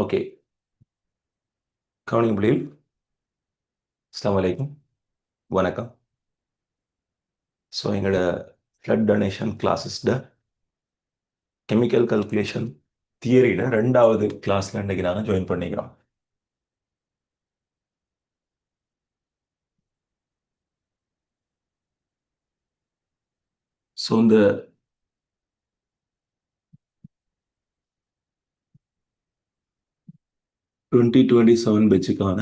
Okay. கவனிங்க பிள்ளைகள். அஸ்ஸலாமு அலைக்கும். வணக்கம். ஸோ எங்களோட ஃப்ளட் டொனேஷன் கிளாஸஸ்ட கெமிக்கல் கல்குலேஷன் தியரியில் 2வது கிளாஸில் இன்றைக்கி நாங்கள் ஜாயின் பண்ணிக்கிறோம். ஸோ இந்த 2027 பேட்சுக்கான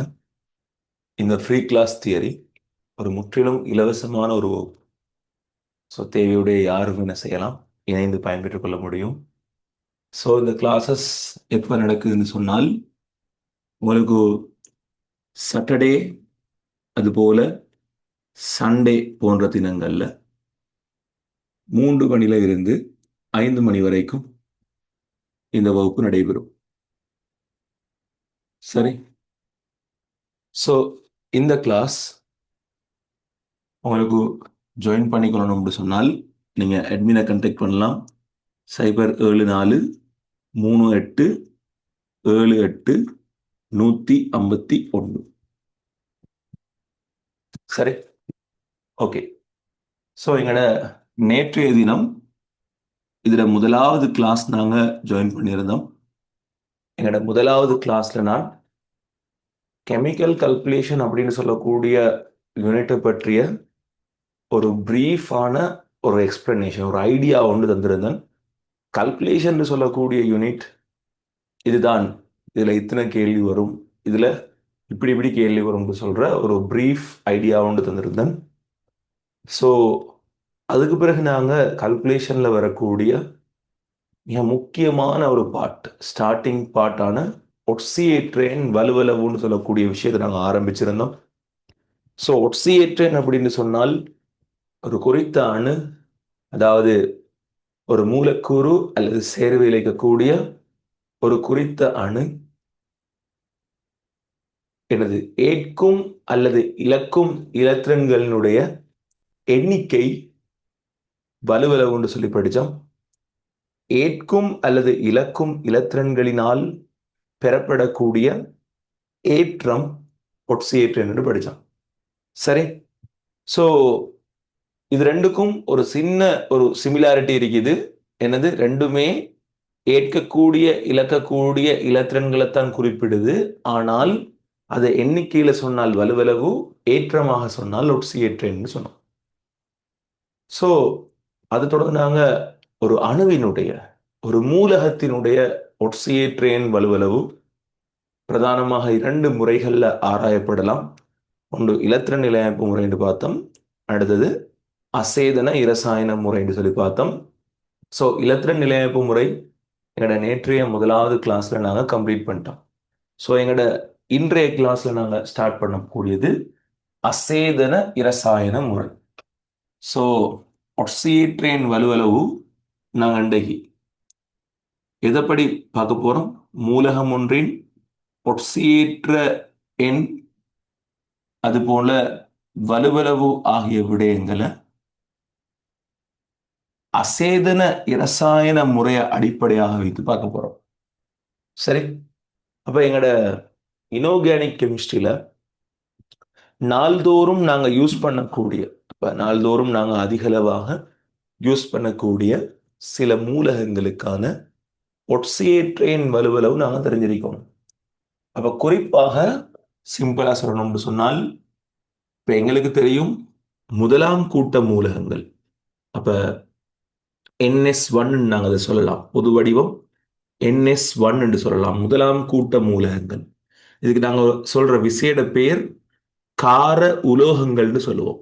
இந்த ஃப்ரீ கிளாஸ் தியரி ஒரு முற்றிலும் இலவசமான ஒரு வகுப்பு. ஸோ தேவையுடைய யாரும் என்ன செய்யலாம், இணைந்து பயன்பெற்றுக் கொள்ள முடியும். ஸோ இந்த கிளாஸஸ் எப்போ நடக்குதுன்னு சொன்னால், உங்களுக்கு சாட்டர்டே அதுபோல் சண்டே போன்ற தினங்களில் 3 மணில இருந்து 5 மணி வரைக்கும் இந்த வகுப்பு நடைபெறும். சரி. ஸோ இந்த கிளாஸ் உங்களுக்கு ஜாயின் பண்ணிக்கணும்னு சொன்னால் நீங்கள் அட்மினை கண்டெக்ட் பண்ணலாம். 0743878 151. சரி, ஓகே. ஸோ எங்களோட நேற்றைய தினம் இதில் முதலாவது கிளாஸ் நாங்கள் ஜாயின் பண்ணியிருந்தோம். எங்களோட முதலாவது கிளாஸில் நான் கெமிக்கல் கல்குலேஷன் அப்படின்னு சொல்லக்கூடிய யூனிட்டை பற்றிய ஒரு பிரீஃபான ஒரு எக்ஸ்பிளனேஷன், ஒரு ஐடியா ஒன்று தந்திருந்தேன். கல்குலேஷன் சொல்லக்கூடிய யூனிட் இதுதான், இதில் இத்தனை கேள்வி வரும், இதில் இப்படி இப்படி கேள்வி வரும்னு சொல்கிற ஒரு பிரீஃப் ஐடியா ஒன்று தந்திருந்தேன். ஸோ அதுக்கு பிறகு நாங்கள் கல்குலேஷனில் வரக்கூடிய மிக முக்கியமான ஒரு பார்ட், ஸ்டார்டிங் பார்ட்டான ஒட்சியேற்றேன் வலுவளவுன்னு சொல்லக்கூடிய விஷயத்தை நாங்கள் ஆரம்பிச்சிருந்தோம். ஸோ ஒட்சியேற்றேன் அப்படின்னு சொன்னால் ஒரு குறித்த அணு, அதாவது ஒரு மூலக்கூறு அல்லது சேர்வையில் இருக்கக்கூடிய ஒரு குறித்த அணு எனது ஏற்கும் அல்லது இழக்கும் இலத்திரன்களினுடைய எண்ணிக்கை வலுவளவுன்னு சொல்லி படித்தோம். ஏற்கும் அல்லது இழக்கும் இலத்திரன்களினால் பெறப்படக்கூடிய ஏற்றம் ஒட்சியேற்றேன் என்று படித்தோம். சரி. ஸோ இது ரெண்டுக்கும் ஒரு சின்ன ஒரு சிமிலாரிட்டி இருக்குது. என்னது, ரெண்டுமே ஏற்கக்கூடிய இழக்கக்கூடிய இலத்திரன்களைத்தான் குறிப்பிடுது. ஆனால் அதை எண்ணிக்கையில சொன்னால் வலுவளவு, ஏற்றமாக சொன்னால் ஒட்சியேற்றேன்னு சொன்னோம். ஸோ அது தொடர்ந்து நாங்கள் ஒரு அணுவினுடைய, ஒரு மூலகத்தினுடைய ஒட்சியேற்றேன் வலுவளவு பிரதானமாக 2 முறைகளில் ஆராயப்படலாம். ஒன்று இலத்திரன் நிலையமைப்பு முறை என்று பார்த்தோம், அடுத்தது அசேதன இரசாயன முறை என்று சொல்லி பார்த்தோம். ஸோ இலத்திரன் நிலையமைப்பு முறை எங்களோட நேற்றைய முதலாவது கிளாஸில் நாங்கள் கம்ப்ளீட் பண்ணிட்டோம். ஸோ எங்களோட இன்றைய கிளாஸில் நாங்கள் ஸ்டார்ட் பண்ணக்கூடியது அசேதன இரசாயன முறை. ஸோ ஒட்சியேற்றேன் வலுவளவு நாங்கள் அன்றைக்கு எதைப்படி பார்க்க போகிறோம், மூலகம் ஒன்றின் ஒட்சியேற்ற எண் அதுபோல வலுவளவு ஆகிய விடயங்களை அசேதன இரசாயன முறையை அடிப்படையாக வைத்து பார்க்க போகிறோம். சரி. அப்போ எங்களோட இனோர்கானிக் கெமிஸ்ட்ரியில் நாள்தோறும் நாங்கள் யூஸ் பண்ணக்கூடிய, இப்போ நாள்தோறும் நாங்கள் அதிகளவாக யூஸ் பண்ணக்கூடிய சில மூலகங்களுக்கான ஒட்சியேற்றேன் வலுவளவு நாங்கள் தெரிஞ்சிருக்கோம். அப்போ குறிப்பாக சிம்பிளாக சொல்லணும்னு சொன்னால், இப்போ எங்களுக்கு தெரியும் முதலாம் கூட்ட மூலகங்கள். அப்போ NS1 நாங்கள் அதை சொல்லலாம், பொது வடிவம் NS1 என்று சொல்லலாம், முதலாம் கூட்ட மூலகங்கள். இதுக்கு நாங்கள் சொல்ற விசேட பேர் கார உலோகங்கள்னு சொல்லுவோம்.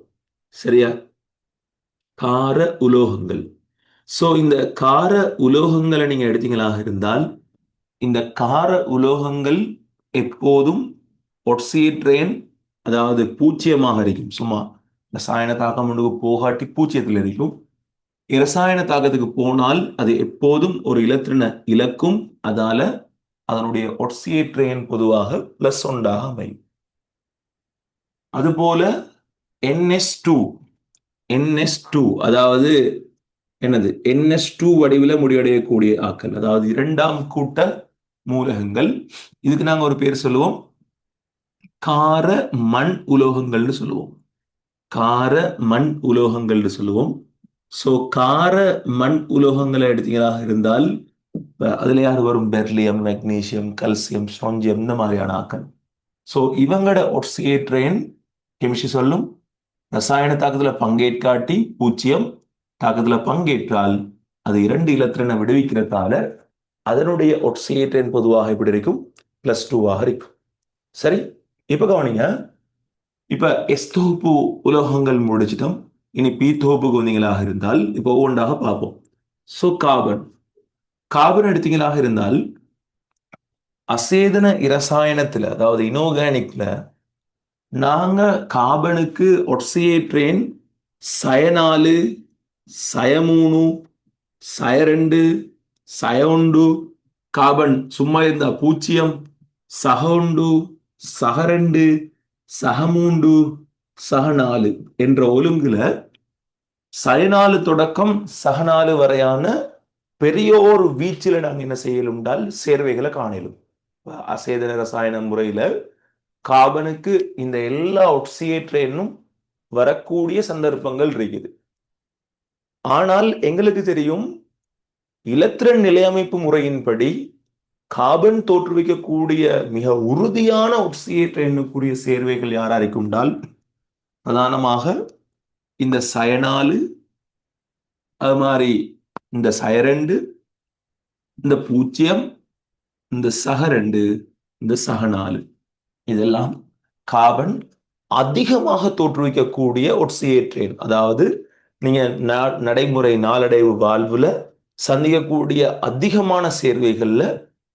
சரியா, கார உலோகங்கள். ஸோ இந்த கார உலோகங்களை நீங்க எடுத்தீங்களாக இருந்தால், இந்த கார உலோகங்கள் எப்போதும் ஒட்சியேற்றேன், அதாவது பூச்சியமாக இருக்கும். சும்மா ரசாயன தாக்கம் ஒன்று போகாட்டி பூச்சியத்தில் இருக்கும். இரசாயன தாக்கத்துக்கு போனால் அது எப்போதும் ஒரு இலத்திரனை இழக்கும். அதால அதனுடைய ஒட்சியேற்றேன் பொதுவாக +1 அமையும். அதுபோல NS2 அதாவது என்னது, NS2 வடிவில் முடிவடையக்கூடிய ஆக்கள், அதாவது 2ஆம் கூட்ட மூலகங்கள். இதுக்கு நாங்க ஒரு பேர் சொல்லுவோம், கார மண் உலோகங்கள்னு சொல்லுவோம். கார மண் உலோகங்கள்னு சொல்லுவோம். ஸோ கார மண் உலோகங்களை எடுத்தீங்களாக இருந்தால் அதுல யார் வரும்? பெர்லியம், மெக்னீசியம், கல்சியம், ஸ்ட்ரோஞ்சியம், இந்த மாதிரியான ஆக்கள். ஸோ இவங்களோட ஒட்சியேற்றேன் கெமிஸ்ட்ரி சொல்லும், ரசாயன தாக்கத்துல பங்கேற்காட்டி 0, தாக்கத்துல பங்கேற்றால் அது 2 இலத்திரனை விடுவிக்கிறதால அதனுடைய ஒட்சியேற்றேன் பொதுவாக எப்படி இருக்கும்? +2 இருக்கும். சரி, இப்ப கவனிங்க. இப்ப எஸ் தொகுப்பு உலோகங்கள் முடிச்சிட்டோம். இனி பி தொகுப்புக்கு வந்தீங்களாக இருந்தால் இப்போ ஒவ்வொன்றாக பார்ப்போம். ஸோ கார்பன், கார்பன் எடுத்தீங்களாக இருந்தால் அசேதன இரசாயனத்துல, அதாவது இனோர்கானிக்ல, நாங்க கார்பனுக்கு ஒட்சியேற்றேன் -4, -3, -2, -1, கார்பன் சும்மா இருந்தா 0, -1, -2, -3, -4 என்ற ஒழுங்குல -4 தொடக்கம் -4 வரையான பெரியோர் வீச்சில நாங்க என்ன செய்யலும்னால் சேர்வைகளை காணலும். அசேதன ரசாயன முறையில கார்பனுக்கு இந்த எல்லா ஒட்சியேற்றேனும் வரக்கூடிய சந்தர்ப்பங்கள் இருக்குது. ஆனால் எங்களுக்கு தெரியும், இலத்திரன் நிலையமைப்பு முறையின்படி கார்பன் தோற்றுவிக்கக்கூடிய மிக உறுதியான ஒட்சியேற்றேனுக்குரிய சேர்வைகள் யாரா இருக்கும்னால் பிரதானமாக இந்த -4, அது மாதிரி இந்த -2, இந்த 0, இந்த -2, இந்த -4, இதெல்லாம் கார்பன் அதிகமாக தோற்றுவிக்கக்கூடிய ஒட்சியேற்றேன். அதாவது நீங்க நடைமுறை நாளடைவு வாழ்வுல சந்திக்கக்கூடிய அதிகமான சேர்வைகள்ல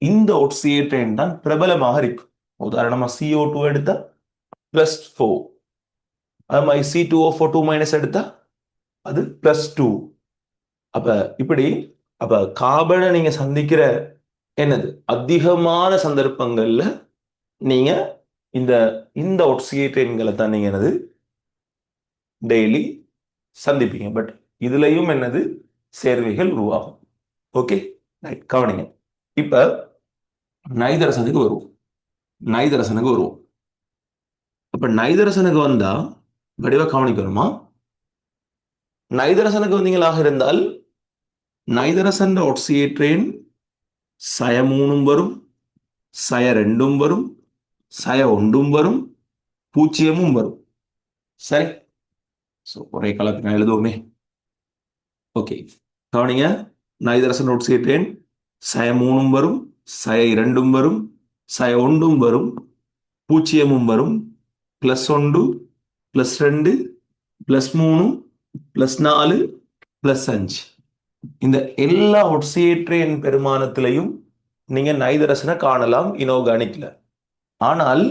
இந்த ஒட்சியேற்றேன் தான் பிரபலமாக இருக்கும். உதாரணமா CO2 எடுத்தா +4, அது மாதிரி C2O4 2- எடுத்தா அது +2. அப்ப இப்படி அப்ப கார்பனை நீங்க சந்திக்கிற என்னது அதிகமான சந்தர்ப்பங்கள்ல நீங்க இந்த இந்த ஒட்சியேற்றேன்களை தான் நீங்க என்னது டெய்லி சந்திப்பீங்க. பட் இதுலயும் என்னது சேர்வைகள் உருவாகும். ஓகே, ரைட், கவனிங்க. இப்ப நைதரசனுக்கு வருவோம். நைதரசனுக்கு வருவோம். அப்ப நைதரசனுக்கு வந்தா வடிவ கவனிக்கணுமா? நைதரசனுக்கு வந்தீங்களாக இருந்தால் நைதரசன் ஒட்சியேற்றேன் -3 வரும், -2 வரும், -1 வரும், 0 வரும். சரி, ஒரே கலக்கு எழுதுவோமே. ஓகே, கவனிங்க. நைதரசன் ஒட்சியேற்றேன் -3 வரும், -2 வரும், -1 வரும், 0 வரும், +1, +2, +3, +4, +5. இந்த எல்லா ஒட்சியேற்றேன் பெருமானத்திலையும் நீங்க நைதரசனை காணலாம் இனோர்கானிக்ல. ஆனால்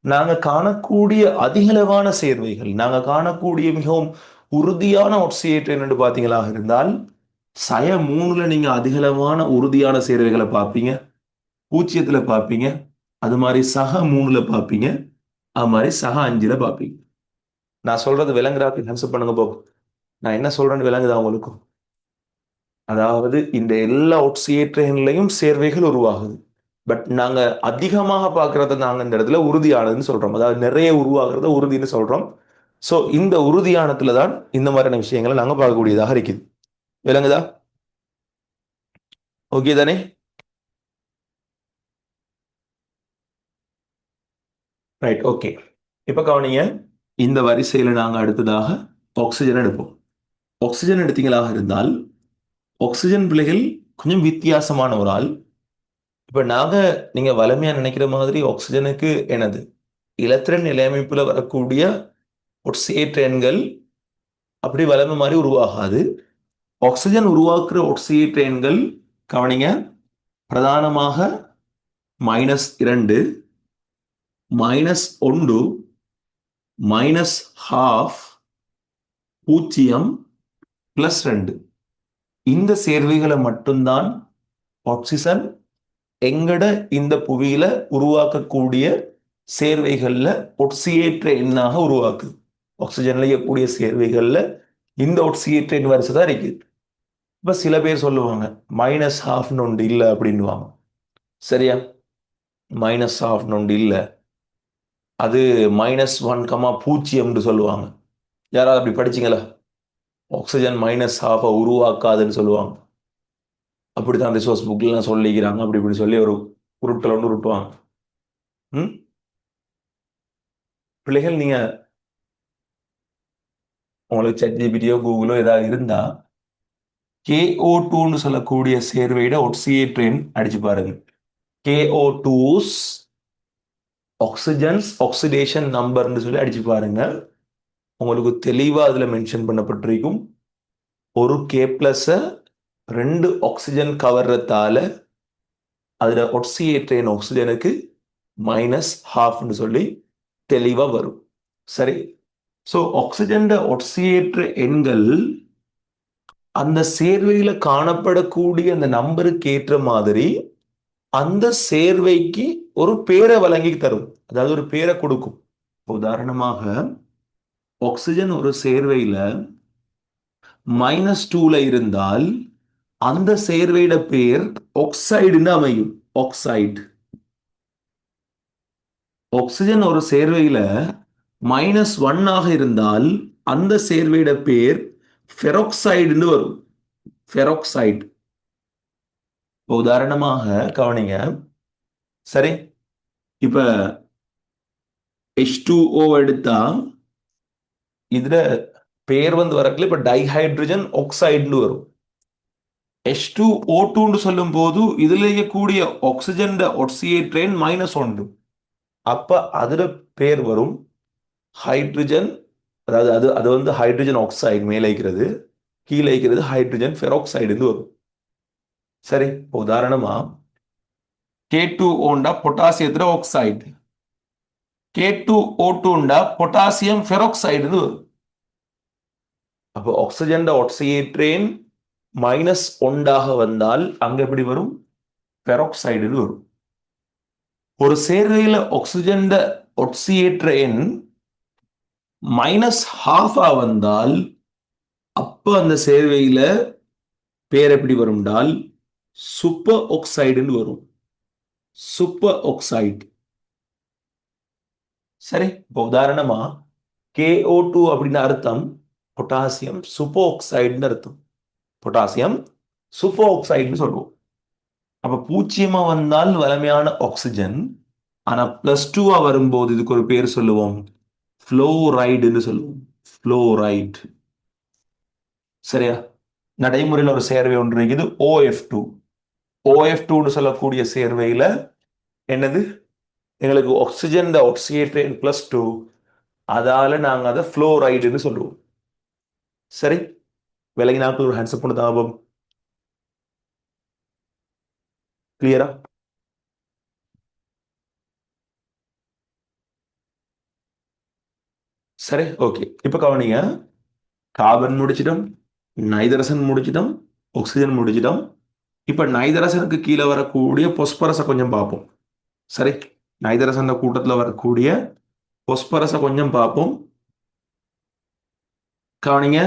நாங்க காணக்கூடிய அதிகளவான சேர்வைகள், நாங்க காணக்கூடிய மிகவும் உறுதியான ஒட்சியேற்றேன் என்று பார்த்தீங்களாக இருந்தால் -3ல நீங்க அதிகளவான உறுதியான சேர்வைகளை பார்ப்பீங்க, 0ல பார்ப்பீங்க, அது மாதிரி -3ல பார்ப்பீங்க, அது மாதிரி -5ல பார்ப்பீங்க. நான் சொல்றது விளங்குறாக்கு ஹெல்ப் பண்ணுங்க போ. நான் என்ன சொல்றேன்னு விளங்குதா உங்களுக்கு? அதாவது இந்த எல்லா ஒட்சியேற்றேன்லையும் சேர்வைகள் உருவாகுது. பட் நாங்க அதிகமாக பார்க்கறத நாங்க இந்த இடத்துல உறுதியானதுன்னு சொல்றோம். அதாவது நிறைய உருவாகிறத உறுதின்னு சொல்றோம். ஸோ இந்த உறுதியானத்துல தான் இந்த மாதிரியான விஷயங்களை நாங்க பார்க்கக்கூடியதாக இருக்குது. விளங்குதா? ஓகே தானே? Right, okay. இப்ப கவனிங்க. இந்த வரிசையில நாங்க அடுத்ததாக ஆக்சிஜன் எடுப்போம். ஆக்சிஜன் எடுத்தீங்களாக இருந்தால் ஆக்சிஜன் பிள்ளைகள் கொஞ்சம் வித்தியாசமான ஒரு ஆள். இப்ப நாங்க நீங்க வலிமையா நினைக்கிற மாதிரி ஆக்சிஜனுக்கு என்னது இலத்திரன் நிலையமைப்புல வரக்கூடிய ஒட்சியேற்றேன்கள் அப்படி வலிமை மாதிரி உருவாகாது. ஆக்சிஜன் உருவாக்குற ஒட்சியேற்றேன்கள் கவனிங்க, பிரதானமாக -2, -1, -12, 0, +2 இந்த சேர்வைகளை மட்டும்தான் ஆக்சிஜன் எங்கட இந்த புவியில உருவாக்கக்கூடிய சேர்வைகள்ல ஒட்சியேற்ற எண்ணாக உருவாக்குது. ஆக்சிஜன்ல இருக்கக்கூடிய சேர்வைகள்ல இந்த ஒட்சியேற்றேன் வரிசை தான் இருக்குது. இப்ப சில பேர் சொல்லுவாங்க -12 ஒன்று இல்லை அப்படின்னுவாங்க. சரியா? மைனஸ் ஆஃப்னு ஒன்று இல்லை. அது -1, 0 சொல்லுவாங்க. யாராவது அப்படி படிச்சீங்களா? ஆக்சிஜன் -1/2 உருவாக்காதுன்னு சொல்லுவாங்க. அப்படித்தான் ரிசோர்ஸ் புக்லாம் சொல்லிக்கிறாங்க. அப்படி இப்படி சொல்லி ஒரு உருட்டல் ஒன்று உருட்டுவாங்க. ம் பிள்ளைகள், நீங்க உங்களுக்கு ChatGPT கூகுளோ ஏதாவது இருந்தா KO2ன்னு சொல்லக்கூடிய சேர்வையிட ஒட்சியேற்றேன் அடிச்சு பாருங்க. KO2's ஆக்சிஜன்ஸ் ஆக்சிடேஷன் நம்பர்னு சொல்லி அடிச்சு பாருங்க. உங்களுக்கு தெளிவா அதுல மென்ஷன் பண்ணப்பட்டிருக்கும். ஒரு K+ 2 ஆக்சிஜன் கவர்றதால அதுல ஒட்சியேற்றேன் ஆக்சிஜனுக்கு -1/2 சொல்லி தெளிவா வரும். சரி. சோ ஆக்சிஜன் ஒட்சியேற்ற எண்கள் அந்த சேர்வையில காணப்படக்கூடிய அந்த நம்பருக்கு ஏற்ற மாதிரி அந்த சேர்வைக்கு ஒரு பேரை வழங்கி தரும். அதாவது ஒரு பேரை கொடுக்கும். உதாரணமாக ஆக்சிஜன் ஒரு சேர்வையில -2ல இருந்தால் அந்த சேர்வையிட பேர் ஆக்சைடுன்னு அமையும். ஆக்சைடு. ஆக்சிஜன் ஒரு சேர்வையில -1 இருந்தால் அந்த சேர்வையிட பேர் ஃபெராக்சைடுன்னு வரும். ஃபெராக்சைடு. உதாரணமாக கவனிங்க. சரி. இப்ப H2O எடுத்தா இதுல பேர் வரக்குள்ள இப்ப டைஹைட்ரஜன் ஆக்சைடுன்னு வரும். H2O2 சொல்லும் போது இதுல கூடிய ஆக்சிஜன் ஒட்சியேற்றேன் -1. அப்ப அதுல பேர் வரும் ஹைட்ரஜன். அதாவது அது அது ஹைட்ரஜன் ஆக்சைடு மேலே இருக்கிறது, கீழே இருக்கிறது ஹைட்ரஜன் பெராக்சைடுன்னு வரும். சரி. உதாரணமா K2O பொட்டாசியத்துல ஆக்சைடு, K2O2 பொட்டாசியம் பெராக்சைடுன்னு வரும். அப்போ ஆக்சிஜன் ஆக்சியேற்றேன் -1 வந்தால் அங்க எப்படி வரும்? பெராக்சைடுன்னு வரும். ஒரு சேர்வையில ஆக்சிஜன் ஒட்சியேற்ற எண் -1/2 வந்தால் அப்ப அந்த சேர்வையில பேர் எப்படி வரும்னால் சூப்பர் ஆக்சைடுன்னு வரும். Super oxide. சரி. இப்போ உதாரணமா KO2 அப்படின்னு அர்த்தம் பொட்டாசியம் சூப்பர் ஆக்சைடுன்னு அர்த்தம். பொட்டாசியம் சூப்பர் ஆக்சைடுன்னு சொல்லுவோம். அப்ப 0 வந்தால் வலிமையான ஆக்சிஜன். ஆனா +2 வரும்போது இதுக்கு ஒரு பேர் சொல்லுவோம், புளோரைடுன்னு சொல்லுவோம். புளோரைடு. சரியா? நடைமுறையில் ஒரு சேர்வை ஒன்று இருக்குது OF2. OF2ன்னு சொல்லக்கூடிய சேர்வையில என்னது, எங்களுக்கு ஆக்சிஜன் ஆக்சியேற்றேன் +2, அதால நாங்க அதை புளோரைடுன்னு சொல்லுவோம். சரி. விலகினாக்கள் ஒரு ஹேண்ட்ஸ் பண்ண தாபம். கிளியரா? சரி. ஓகே. இப்ப கவனிங்க. கார்பன் முடிச்சிட்டோம், நைதரசன் முடிச்சிட்டோம், ஆக்சிஜன் முடிச்சிட்டோம். இப்ப நைதரசனுக்கு கீழே வரக்கூடிய பொஸ்பரஸை கொஞ்சம் பார்ப்போம். சரி. நைதரசன் கூட்டத்தில் வரக்கூடிய பொஸ்பரஸை கொஞ்சம் பார்ப்போம். கவனிங்க.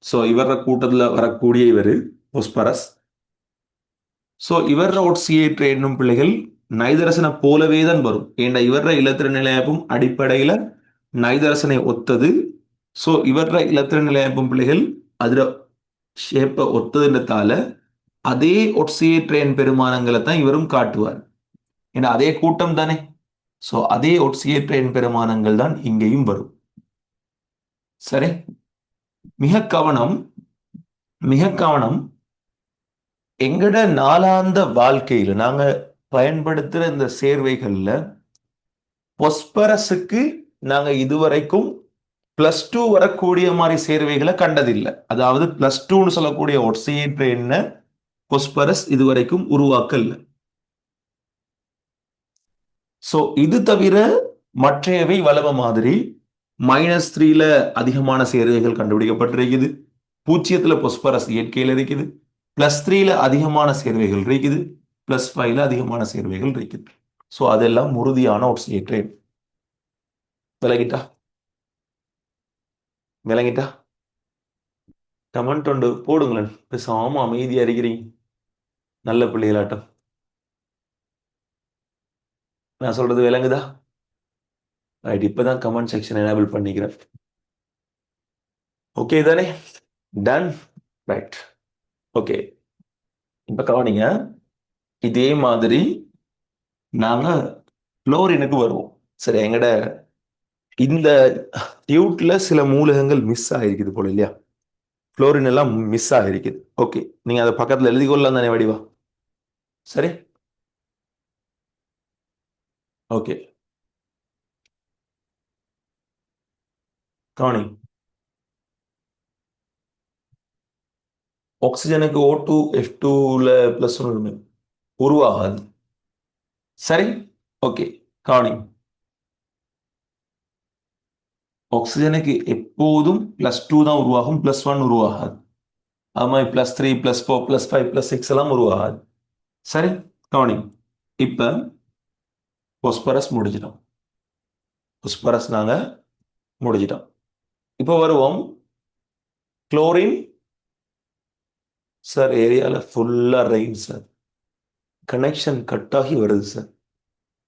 சோ இவர கூட்டத்தில் வரக்கூடிய இவர் பொஸ்பரஸ். சோ இவர ஒட்சியேற்ற என்னும் பிள்ளைகள் நைதரசனை போலவே தான் வரும். ஏன்னா இவர இலத்திர நிலையப்பும் அடிப்படையில நைதரசனை ஒத்தது. சோ இவர இலத்திர நிலையப்பும் பிள்ளைகள் அதுல ஷேப்பை ஒத்ததுன்றதால அதே ஒட்சியேற்றேன் பெருமானங்களை தான் இவரும் காட்டுவார். ஏன்னா அதே கூட்டம் தானே. சோ அதே ஒட்சியேற்றேன் பெருமானங்கள் தான் இங்கேயும் வரும். சரி. மிக கவனம், மிக கவனம். எங்கட நாளாந்த வாழ்க்கையில நாங்க பயன்படுத்துற இந்த சேர்வைகள்ல பொஸ்பரஸுக்கு நாங்க இதுவரைக்கும் +2 வரக்கூடிய மாதிரி சேர்வைகளை கண்டதில்லை. அதாவது +2ன்னு சொல்லக்கூடிய ஒட்சியேற்ற எண்ண பொஸ்பரஸ் இதுவரைக்கும் உருவாக்கல. சோ இது தவிர மற்றையவை வளவ மாதிரி -3ல அதிகமான சேர்வைகள் கண்டுபிடிக்கப்பட்டிருக்குது. 0ல பொஸ்பரஸ் இயற்கையில் இருக்குது. +3ல அதிகமான சேர்வைகள் இருக்குது. +5ல அதிகமான சேர்வைகள் இருக்குது. சோ அதெல்லாம் உறுதியான ஒட்சியேற்றேன். விளங்கிட்டா? விளங்கிட்டா? கமெண்ட் ஒன்று போடுங்களேன். பேசாம அமைதியா இருக்கிறீங்க. நல்ல பிள்ளைகளாட்டம். நான் சொல்றது விளங்குதா? ரைட், இப்பதான் கமெண்ட் செக்ஷன் எனேபிள் பண்ணிக்கிறேன். ஓகே தானே? டன். ரைட். ஓகே, இப்ப கவனிங்க. இதே மாதிரி நாங்க குளோரினுக்கு வருவோம். சரி, எங்கட இந்த டியூட்ல சில மூலகங்கள் மிஸ் ஆகிருக்குது போல இல்லையா? குளோரின் எல்லாம் மிஸ் ஆகிருக்குது. ஓகே, நீங்க அதை பக்கத்துல எழுதி கொள்ளலாம் தானே வடிவா? சரி. ஓகே, கவனி. ஆக்சிஜனுக்கு O2 F2ல பிளஸ் ஒன்று உருவாகாது. சரி. ஓகே, கவனி. ஆக்சிஜனுக்கு எப்போதும் +2 தான் உருவாகும், +1 உருவாகாது. அது மாதிரி +3 +4 +5 +6 எல்லாம் உருவாகாது. சரி, கவனி. இப்ப பொஸ்பரஸ் முடிஞ்சிட்டோம். பொஸ்பரஸ் நாங்க முடிஞ்சிட்டோம். இப்போ வருவோம் குளோரின். சார், ஏரியால ஃபுல்லா ரெயின் சார். கனெக்ஷன் கட் ஆகி வருது சார்.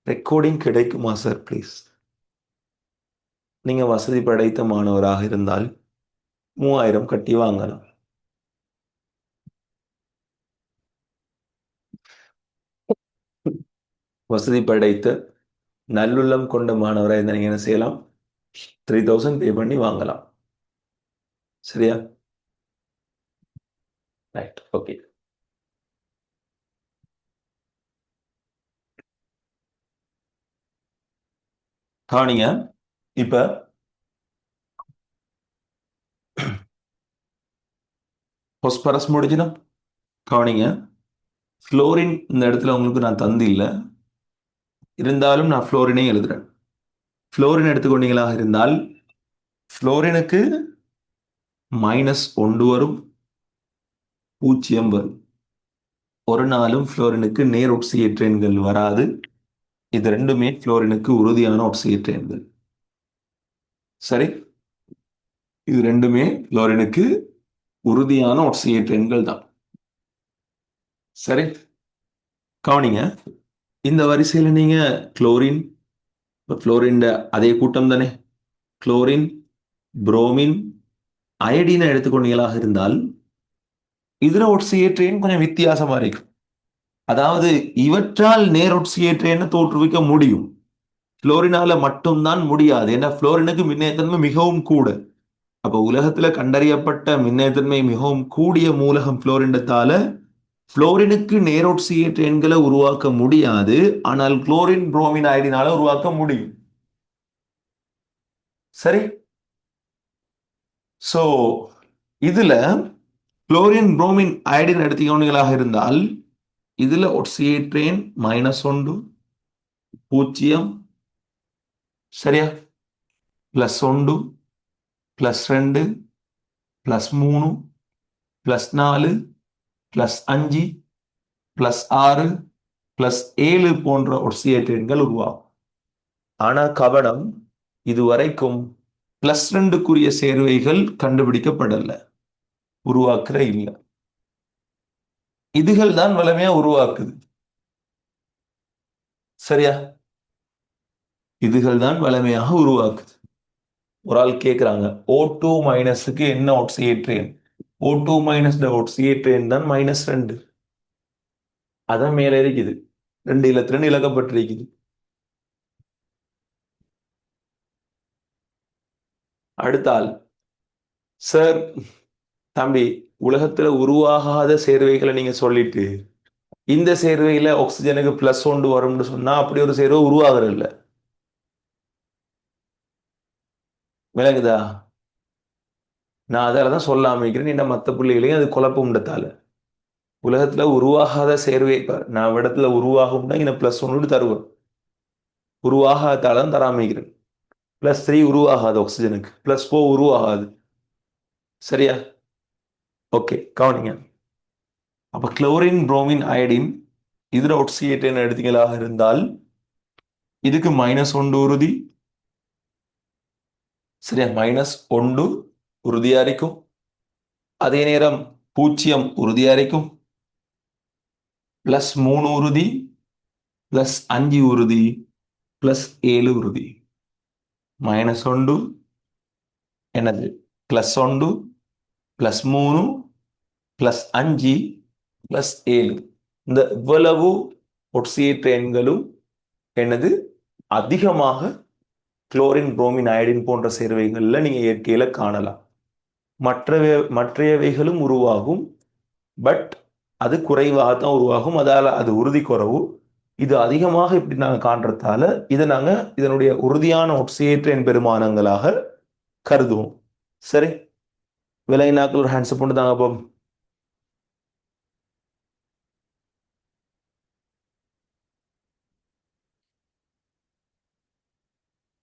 ரெக்கார்டிங் கிடைக்குமா சார் ப்ளீஸ்? நீங்க வசதி படைத்த மாணவராக இருந்தால் 3000 கட்டி வாங்கலாம். வசதி படைத்த நல்லுள்ளம் கொண்ட மாணவராக இருந்தால் நீங்க என்ன செய்யலாம்? 3000 பே பண்ணி வாங்கலாம். சரியா? ரைட். ஓகே, கவனிங்க. இப்ப பொஸ்பரஸ் முடிஞ்சிடும். கவனிங்க, புளோரின் இந்த இடத்துல உங்களுக்கு நான் தந்து இல்லை, இருந்தாலும் நான் புளோரினை எழுதுறேன். புளோரின் எடுத்துக்கொண்டீங்களாக இருந்தால் புளோரினுக்கு -1 வரும், 0 வரும். ஒரு நாளும் புளோரினுக்கு நேர் ஒக்சியேற்ற வராது. இது ரெண்டுமே புளோரினுக்கு உறுதியான ஒக்சியேற்ற. சரி, இது ரெண்டுமே புளோரினுக்கு உறுதியான ஒக்சியேற்ற தான். சரி, கவனிங்க. இந்த வரிசையில நீங்க குளோரின், புளோரின் அதே கூட்டம் தானே, குளோரின், புரோமின், அயடினை எடுத்துக்கொண்டீங்களாக இருந்தால் இதுல ஒட்சியேற்றேன் கொஞ்சம் வித்தியாசமா இருக்கும். அதாவது இவற்றால் நேரொட்சியேற்றேன்னு தோற்றுவிக்க முடியும், புளோரினால மட்டும்தான் முடியாது. ஏன்னா புளோரினுக்கு மின்னேற்றமே மிகவும் கூட. அப்ப உலகத்துல கண்டறியப்பட்ட மின்னேற்றமே மிகவும் கூடிய மூலகம் புளோரினத்தால புளோரினுக்கு நேரொட்சியேற்றேன்களை உருவாக்க முடியாது. ஆனால் குளோரின், புரோமின், அயடினால உருவாக்க முடியும். சரி. சோ இதுல குளோரின், புரோமின், அயடின் எடுத்துக்கொண்டீங்களாக இருந்தால் இதுல ஒட்சியேற்றேன் -1, 0, சரியா? +1, +2, +3, +4, +5, +6, +7 போன்ற ஒட்சியேற்றேன்கள் உருவாகும். ஆனா கவனம், இதுவரைக்கும் +2க்குரிய சேர்வைகள் கண்டுபிடிக்கப்படல, உருவாக்குற இல்ல. இதுகள் தான் வலிமையா உருவாக்குது. சரியா? இதுகள் தான் வலிமையாக உருவாக்குது. ஒரு ஆள் கேட்கிறாங்க, O2- என்ன ஒட்சியேற்றேன்? O2- ஒட்சியேற்றேன் தான் -2. அதான் மேல இருக்குது, 2 இலத்திரன் இழக்கப்பட்டிருக்குது. அடுத்த ஆள், சார் தம்பி, உலகத்துல உருவாகாத சேர்வைகளை நீங்க சொல்லிட்டு இந்த சேர்வையில ஆக்சிஜனுக்கு +1 வரும்னு சொன்னா அப்படி ஒரு சேர்வை உருவாகிறது இல்ல. விளங்குதா? நான் அதாலதான் சொல்லாம இருக்கிறேன். இந்த மத்த புள்ளிகளையும் அது குழப்பம் உண்டத்தால. உலகத்துல உருவாகாத சேர்வை நான் இடத்துல உருவாகும்னா இங்க +1 தருவேன். உருவாகாதாலும் தராம இருக்கிறேன். +3 உருவாகாது, ஆக்சிஜனுக்கு +4 உருவாகாது. சரியா? ஓகே, கவனிங்க. அப்ப குளோரின், புரோமின், அயடின் இதுல ஒட்சியேற்றேன் எடுத்தீங்களாக இருந்தால் இதுக்கு -1 உறுதி. சரியா? -1 உறுதியா இருக்கும். அதே நேரம் 0 உறுதியா இருக்கும். +3 உறுதி, +5 உறுதி, பிளஸ் 7 உறுதி. -1 என்னது +1 +3 +5 +7 இந்த இவ்வளவு ஒட்சியேற்ற எண்களும் என்னது அதிகமாக குளோரின் புரோமின் அயடின் போன்ற சேர்வைகள்ல நீங்க இயற்கையில காணலாம். மற்றையவைகளும் உருவாகும், பட் அது குறைவாக தான் உருவாகும். அதால அது உறுதி குறைவு. இது அதிகமாக இப்படி நாங்க காண்றதால இதை நாங்க இதனுடைய உறுதியான ஒட்சியேற்ற எண் பெருமானங்களாக கருதுவோம். சரி, விலைநாக்கள் ஒரு ஹேண்ட்ஸ் பண்ணு தாங்க. அப்போ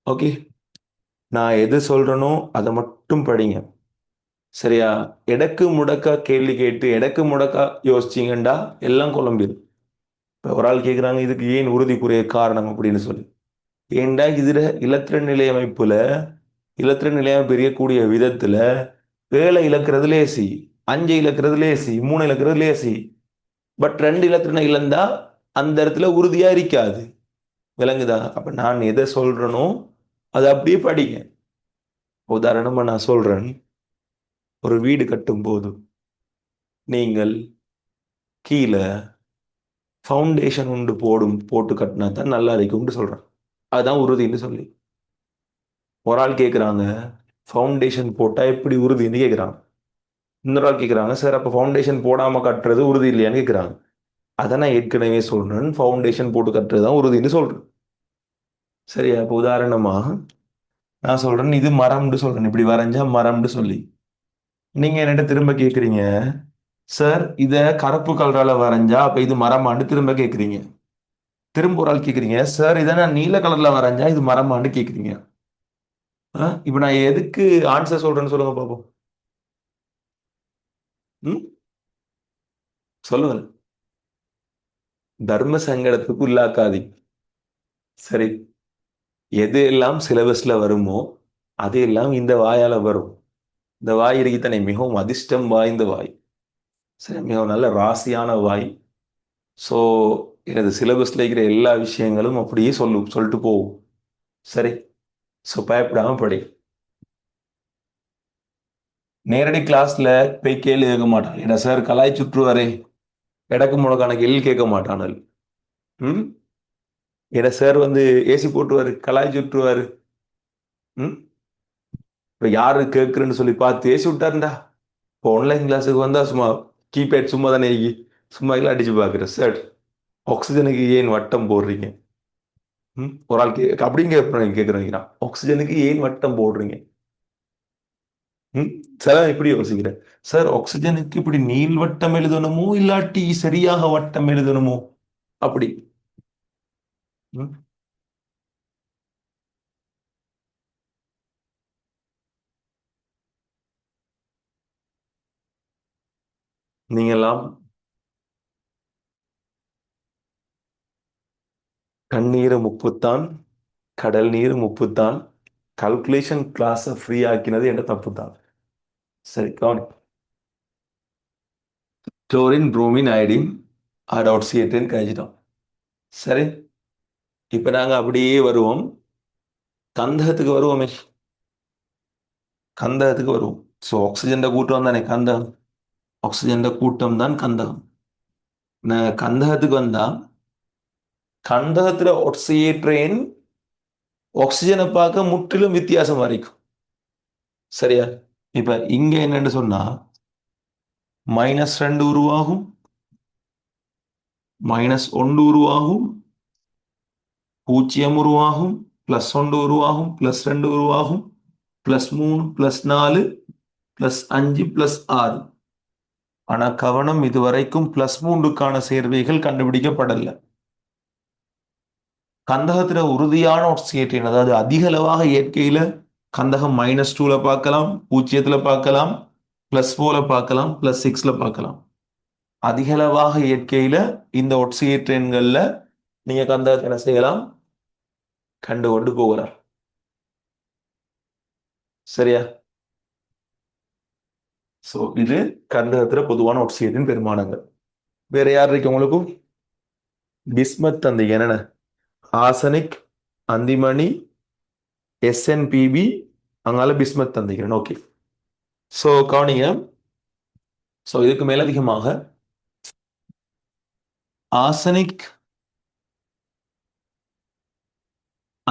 ஓகே, நான் எது சொல்றேனோ அதை மட்டும் படிங்க. சரியா? எடக்கு முடக்கா கேள்வி கேட்டு எடக்கு முடக்கா யோசிச்சீங்கண்டா எல்லாம் குழம்பிடும். இப்போ ஒரு ஆள் கேட்குறாங்க இதுக்கு ஏன் உறுதி குறைய காரணம் அப்படின்னு சொல்லி. ஏண்டா இதுல இலத்திர நிலையமைப்புல இலத்திர நிலையமைப்பு எரியக்கூடிய விதத்துல 7 இழக்கிறது லேசி, 5 இழக்கிறது லேசி, 3 இழக்கிறது லேசி. பட் 2 இலத்திரனை இழந்தா அந்த இடத்துல உறுதியா இருக்காது. விளங்குதா? அப்ப நான் எதை சொல்றேனோ அதை அப்படியே படிங்க. உதாரணமா நான் சொல்றேன், ஒரு வீடு கட்டும் போது நீங்கள் கீழே ஃபவுண்டேஷன் உண்டு போட்டு கட்டினா தான் நல்லா இருக்கும்னு சொல்றேன். அதுதான் உறுதின்னு சொல்லி. ஒரு ஆள் கேட்குறாங்க ஃபவுண்டேஷன் போட்டா எப்படி உறுதின்னு கேட்குறாங்க. இன்னொரு ஆள் கேட்குறாங்க சார் அப்போ ஃபவுண்டேஷன் போடாம கட்டுறது உறுதி இல்லையான்னு கேட்குறாங்க. அதை நான் ஏற்கனவே சொல்றேன், ஃபவுண்டேஷன் போட்டு கட்டுறது தான் உறுதின்னு சொல்றேன். சரியா? இப்போ உதாரணமா நான் சொல்றேன் இது மரம்னு சொல்றேன், இப்படி வரைஞ்சா மரம்னு சொல்லி. நீங்க என்கிட்ட திரும்ப கேட்குறீங்க சார் இதை கருப்பு கலரால வரைஞ்சா அப்ப இது மரமான்னு திரும்ப கேட்குறீங்க. திரும்ப ஒரு ஆள் கேட்குறீங்க சார் இதை நான் நீல கலர்ல வரைஞ்சா இது மரமான்னு கேட்குறீங்க. இப்போ நான் எதுக்கு ஆன்சர் சொல்றேன்னு சொல்லுங்க பாப்போம். ம், சொல்லுங்க. தர்ம சங்கடத்துக்கு உள்ளாக்காதி. சரி, எது எல்லாம் சிலபஸ்ல வருமோ அது எல்லாம் இந்த வாயால வரும். இந்த வாய் இருக்குத்தானே மிகவும் அதிர்ஷ்டம் வாய்ந்த வாய். சரி, மிகவும் நல்ல ராசியான வாய். ஸோ எனது சிலபஸ்ல இருக்கிற எல்லா விஷயங்களும் அப்படியே சொல்லிட்டு போகும். சரி, ஸோ பயப்படாம படி. நேரடி கிளாஸ்ல போய் கேள்வி கேட்க மாட்டான். என்ன சார் கலாய் சுற்றுவாரே, எடக்கு முழக்கான கேள்வி கேட்க மாட்டானல். ம், என்ன சார் வந்து ஏசி போட்டுவாரு கலாய் சுற்றுவாரு. ம், இப்போ யாரு கேட்குறேன்னு சொல்லி பார்த்து ஏசி விட்டாருண்டா. இப்போ ஆன்லைன் கிளாஸுக்கு வந்தா சும்மா கீபேட் சும்மா தானே சும்மா எல்லாம் அடிச்சு பார்க்குறேன் சார். ஆக்சிஜனுக்கு ஏன் வட்டம் போடுறீங்க? ஒரு ஆள் அப்படிங்க கேட்குறீங்க ஆக்சிஜனுக்கு ஏன் வட்டம் போடுறீங்க? சில இப்படி யோசிக்கிறேன் சார் ஆக்சிஜனுக்கு இப்படி நீள் வட்டம் எழுதணுமோ இல்லாட்டி சரியாக வட்டம் எழுதணுமோ அப்படி. ம், நீங்கெல்லாம் கண்ணீர் முப்புத்தான், கடல் நீர் முப்புத்தான், கல்குலேஷன் கிளாஸை ஃப்ரீ ஆக்கினது என்ற தப்பு தான். சரி கவனி. குளோரின் புரோமின் அயடின் அடாக்சியேட்டுன்னு கழிச்சிட்டோம். சரி, இப்ப நாங்க அப்படியே வருவோம், கந்தகத்துக்கு வருவோமே. கந்தகத்துக்கு வருவோம். ஸோ ஆக்சிஜன் கூட்டம் தானே கந்தகம். ஆக்சிஜன் கூட்டம் தான் கந்தகம். கந்தகத்துக்கு வந்தா கந்தகத்துல ஒட்சியேற்றேன் ஆக்சிஜனை பார்க்க முற்றிலும் வித்தியாசமா இருக்கும். சரியா? இப்ப இங்க என்னன்னு சொன்னா -2 உருவாகும், -1 உருவாகும், 0 உருவாகும், +1 உருவாகும், +2 உருவாகும், +3 +4 +5 +6. ஆனா கவனம், இதுவரைக்கும் +3க்கான சேர்வைகள் கண்டுபிடிக்கப்படல. கந்தகத்துல உறுதியான ஆக்சிஜன் அதாவது அதிக அளவாக இயற்கையில கந்தகம் -2ல பார்க்கலாம், 0ல பார்க்கலாம், +4ல பார்க்கலாம், +6ல பார்க்கலாம். அதிக அளவாக இயற்கையில இந்த ஒட்சியேற்றன்கள்ல நீங்க கந்தகத்தை என்ன செய்யலாம், கண்டு கொண்டு போகலாம். சரியா? சோ இது கந்தகத்துல பொதுவான ஒட்சியேற்றின் பெருமானங்கள். வேற யார் இருக்கு உங்களுக்கும்? பிஸ்மத் அந்த என்னென்ன ஆசனிக், அந்திமணி, எஸ்என்பிபி, அங்கால பிஸ்மத் தந்திக்கிறேன். ஓகே. ஸோ கவனிங்க. ஸோ இதுக்கு மேலதிகமாக ஆர்சனிக்,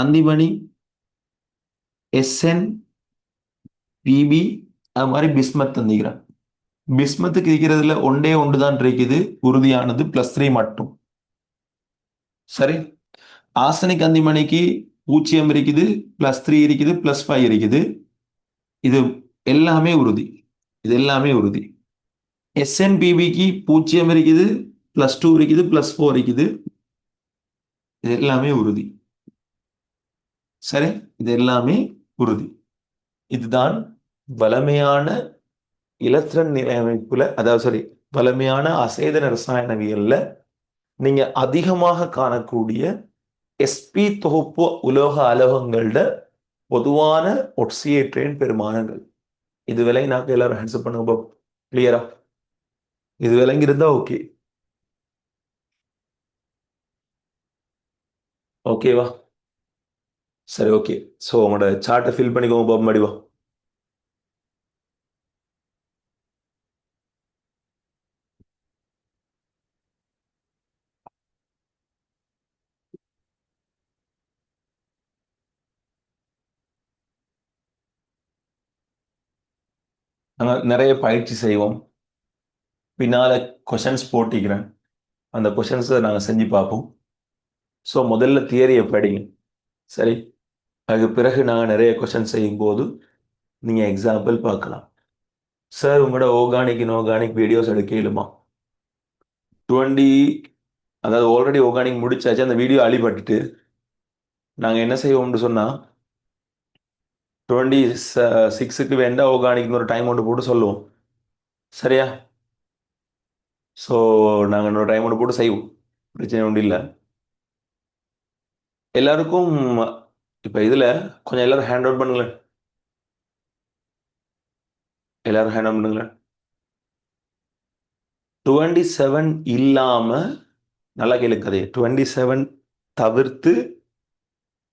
அந்திமணி, எஸ்என், பிபி, அது மாதிரி பிஸ்மத் தந்திக்கிறேன். பிஸ்மத்துக்கு இருக்கிறதுல ஒன்றே ஒன்று தான் இருக்குது உறுதியானது, +3 மட்டும். சரி. ஆர்சனிக் அந்திமணிக்கு 0 இருக்குது, +3 இருக்குது, +5 இருக்குது. இது எல்லாமே உறுதி. இது எல்லாமே உறுதி. எஸ்என்பிபிக்கு 0 இருக்குது, +2 இருக்குது, +4 இருக்குது. இது எல்லாமே உறுதி. சரி. இது எல்லாமே உறுதி. இதுதான் வலிமையான இலத்திரன் நிலை அமைப்புல, அதாவது சரி, வலிமையான அசேதன ரசாயனவியல்ல நீங்க அதிகமாக காணக்கூடிய எஸ்பி தொகுப்பு உலோக அலோகங்களோட பொதுவான ஒட்சியேற்றேன் பெருமானங்கள். இது விளங்கினாக்க எல்லாரும் ஹேண்ட்ஸ் பண்ணுங்க. கிளியரா? இது விளங்கியிருந்தா ஓகே. ஓகேவா? சரி, ஓகே. ஸோ உங்களோட சார்ட்டை ஃபில் பண்ணிக்கோங்க பாப் மடிவா. நாங்கள் நிறைய பயிற்சி செய்வோம். பின்னால கொஷன்ஸ் போட்டிக்கிறேன். அந்த கொஷன்ஸை நாங்கள் செஞ்சு பார்ப்போம். ஸோ முதல்ல தியரியை படிங்க. சரி. அதுக்கு பிறகு நாங்கள் நிறைய கொஷன்ஸ் செய்யும் போது நீங்கள் எக்ஸாம்பிள் பார்க்கலாம். சார் உங்களோட ஆர்கானிக் இன்ஆர்கானிக் வீடியோஸ் எடுக்க இயலுமா? 20, அதாவது ஆல்ரெடி ஆர்கானிக் முடிச்சாச்சு. அந்த வீடியோ அழிபட்டுட்டு நாங்கள் என்ன செய்வோம்னு சொன்னால் 26க்கு வேண்டாம் ஆர்கானிக்னு ஒரு டைம் ஒன்று போட்டு சொல்லுவோம். சரியா? ஸோ நாங்கள் இன்னொரு டைம் ஒன்று போட்டு செய்வோம். பிரச்சனை ஒன்றும் இல்லை. எல்லாருக்கும் இப்போ இதில் கொஞ்சம் எல்லாரும் ஹேண்ட் அவுட் பண்ணுங்களேன். எல்லாரும் ஹேண்ட் அவுட் பண்ணுங்களேன். 27 இல்லாமல், நல்லா கேளுக்கதே, 27 தவிர்த்து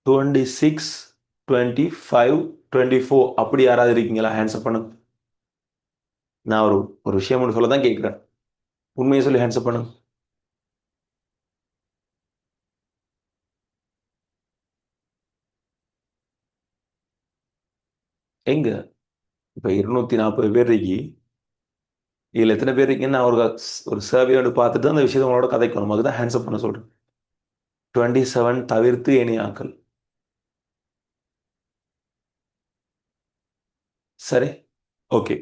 26, 25, 24 அப்படி யாராவது இருக்கீங்களா? ஹேண்ட்ஸ்அப் பண்ணுங்க. நான் ஒரு ஒரு விஷயம் ஒன்று சொல்ல தான் கேட்குறேன். உண்மையை சொல்லி ஹேண்ட்ஸ்அப் பண்ணுங்க. எங்க இப்போ 240 பேர் இருக்கி, இதில் எத்தனை பேர் இருக்கீங்கன்னு நான் ஒரு சர்வே ஒன்று பார்த்துட்டு அந்த விஷயத்தை உங்களோட கதைக்கணும். அதுதான் ஹேண்ட்ஸ்அப் பண்ண சொல்கிறேன். 27 தவிர்த்து ஏனைய ஆக்கள். சரி, ஓகே.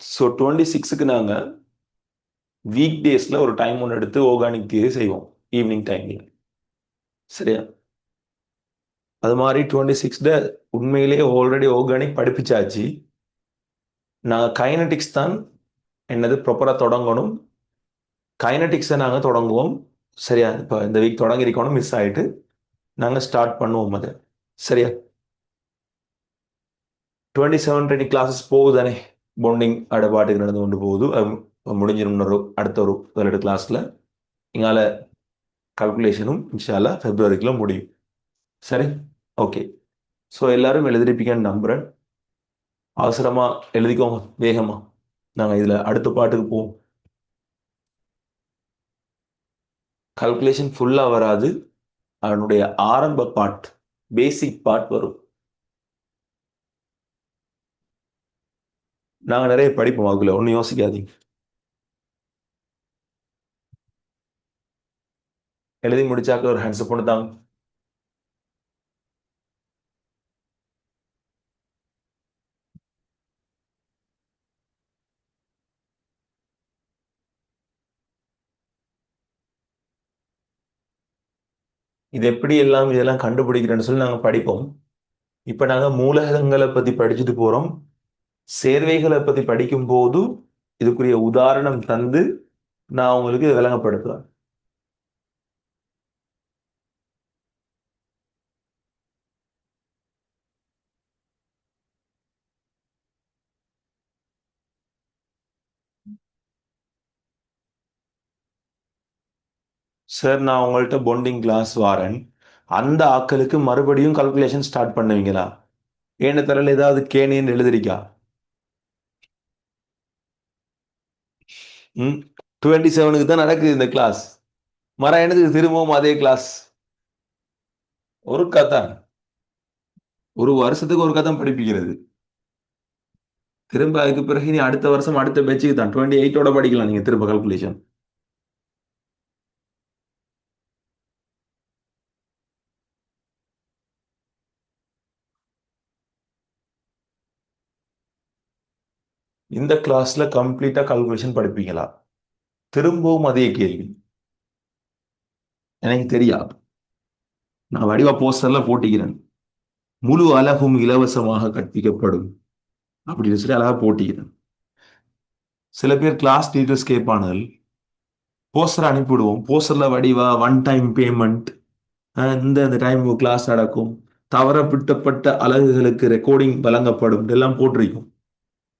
ஸோ 26க்கு நாங்கள் வீக் டேஸில் ஒரு டைம் ஒன்று எடுத்து ஆர்கானிக் தியரி செய்வோம், ஈவினிங் டைமில். சரியா? அது மாதிரி 26ல உண்மையிலேயே ஆல்ரெடி ஆர்கானிக் படிப்பிச்சாச்சு. நாங்கள் கைனடிக்ஸ் தான் என்னது ப்ராப்பராக தொடங்கணும். கைனடிக்ஸை நாங்கள் தொடங்குவோம். சரியா? இப்போ இந்த வீக் தொடங்கியிருக்கணும், மிஸ் ஆகிட்டு நாங்கள் ஸ்டார்ட் பண்ணுவோம் அதை. சரியா? 27 கிளாஸஸ் போகுதானே, பாண்டிங் பாட்டுக்கு நடந்து கொண்டு போகுது. அது முடிஞ்சிடும் அடுத்த ஒரு 2 கிளாஸில். இங்கால கல்குலேஷனும் இன்ஷால்லா ஃபெப்ரவரிக்குள்ள முடியும். சரி, ஓகே. ஸோ எல்லாரும் எழுதிருப்பீங்கன்னு நம்புகிறேன். அவசரமாக எழுதிக்கோங்க, வேகமாக. நாங்கள் இதில் அடுத்த பாட்டுக்கு போவோம். கல்குலேஷன் ஃபுல்லாக வராது, அதனுடைய ஆரம்ப பார்ட், பேசிக் பார்ட் வரும். நாங்கள் நிறைய படிப்போம், அதுக்குள்ள ஒன்றும் யோசிக்காதீங்க. எழுதி முடிச்சாக்க ஒரு ஹேண்ட்ஸ் பொண்ணு தாங்க. இது எப்படி எல்லாம் இதெல்லாம் கண்டுபிடிக்கிறேன்னு சொல்லி நாங்கள் படிப்போம். இப்போ நாங்கள் மூலகங்களை பற்றி படிச்சுட்டு போகிறோம். சேர்வைகளை பற்றி படிக்கும்போது இதுக்குரிய உதாரணம் தந்து நான் உங்களுக்கு விளங்கப்படுத்துவேன். சார் நான் உங்கள்கிட்ட பாண்டிங் கிளாஸ் வாரேன். அந்த ஆக்களுக்கு மறுபடியும் கால்குலேஷன் ஸ்டார்ட் பண்ணுவீங்களா? ஏன்னு தரல ஏதாவது கேணின்னு எழுதிருக்கா? 27க்கு தான் நடக்குது இந்த கிளாஸ். எனக்கு திரும்பவும் அதே கிளாஸ். ஒரு கதை, ஒரு வருஷத்துக்கு ஒரு கதை படிப்பிக்கிறது. திரும்ப அதுக்கு பிறகு நீ அடுத்த வருஷம் அடுத்த பேச்சுக்கு தான் 28ஓட படிக்கலாம் நீங்க திரும்ப கால்குலேஷன். இந்த கிளாஸ்ல கம்ப்ளீட்டா கால்குலேஷன் படிப்பீங்களா? திரும்பவும் அதே கேள்வி. எனக்கு தெரியாது. நான் வடிவா போஸ்டர்ல போட்டிக்கிறேன். முழு அழகும் இலவசமாக கற்பிக்கப்படும் அப்படின்னு சொல்லி அழகா போட்டிக்கிறேன். சில பேர் கிளாஸ் டீச்சர்ஸ் கேட்பானுகள், போஸ்டர் அனுப்பிவிடுவோம், போஸ்டர்ல வடிவா ஒன் டைம் பேமெண்ட், இந்த டைம் கிளாஸ் நடக்கும், தவறவிட்டப்பட்ட அலகுகளுக்கு ரெக்கார்டிங் வழங்கப்படும் இதெல்லாம் போட்டிருக்கும்.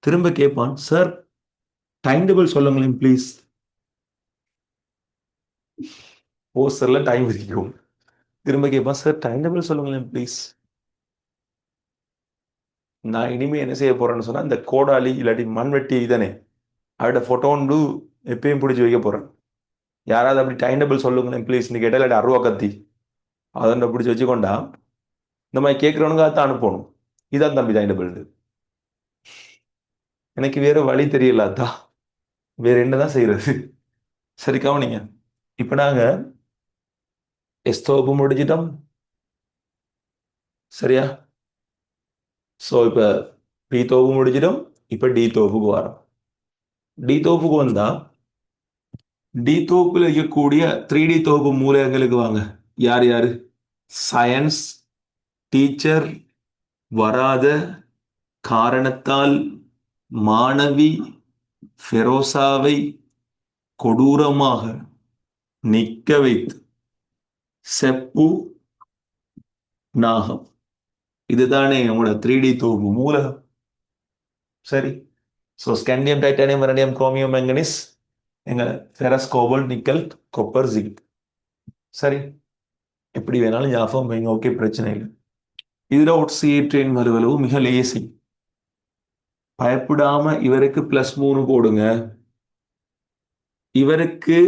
திரும்ப கேட்பான், சார் டைம் டேபிள் சொல்லுங்களேன் ப்ளீஸ். போஸ்டர்ல டைம் இருக்கும். திரும்ப கேட்பான், சார் டைம் டேபிள் சொல்லுங்களேன் ப்ளீஸ். நான் இனிமே என்ன செய்ய போறேன்னு சொன்னா, இந்த கோடாலி இல்லாட்டி மண்வெட்டி இதனே அவட போட்டோண்டு எப்பயும் பிடிச்சி வைக்க போறேன். யாராவது அப்படி டைம் டேபிள் சொல்லுங்களேன் ப்ளீஸ்னு கேட்டால் இல்லாட்டி அருவா கத்தி அதோட பிடிச்சி வச்சுக்கொண்டா இந்த மாதிரி கேட்குறவனுங்க தான் அனுப்பணும். இதான் தம்பி டைம் டேபிள். எனக்கு வேற வழி தெரியல, அதான் வேற என்னதான் செய்யறது. சரி கவனிங்க, இப்ப நாங்க எஸ் தொகுப்பு முடிச்சிட்டோம் சரியா? ஸோ இப்ப பி தொகுப்பு முடிச்சிட்டோம். இப்ப டி தொகுப்புக்கு வரோம். டி தொகுப்புக்கு வந்தா டி தொகுப்புல இருக்கக்கூடிய 3D தொகுப்பு மூலகங்களுக்கு வாங்க. யார் யாரு? சயின்ஸ் டீச்சர் வராத காரணத்தால் மாணவி ஃபெரோசாவை கொடூரமாக நிற்க வைத்து செப்பு நாகம். இதுதானே உங்களோட 3D தொகுப்பு மூலகம். சரி, ஸோ ஸ்கேண்டியம் டைட்டானியம் வெரனியம் குரோமியம் மேங்கனீஸ் எங்க ferrous cobalt nickel copper zinc. சரி, எப்படி வேணாலும் ஞாபகம் வைங்க, ஓகே பிரச்சனை இல்லை. இதுல ஒட்சியேற்றேன் மறுவளவு மிக லேசி. பயப்படாம இவருக்கு +3 போடுங்க, இவருக்கு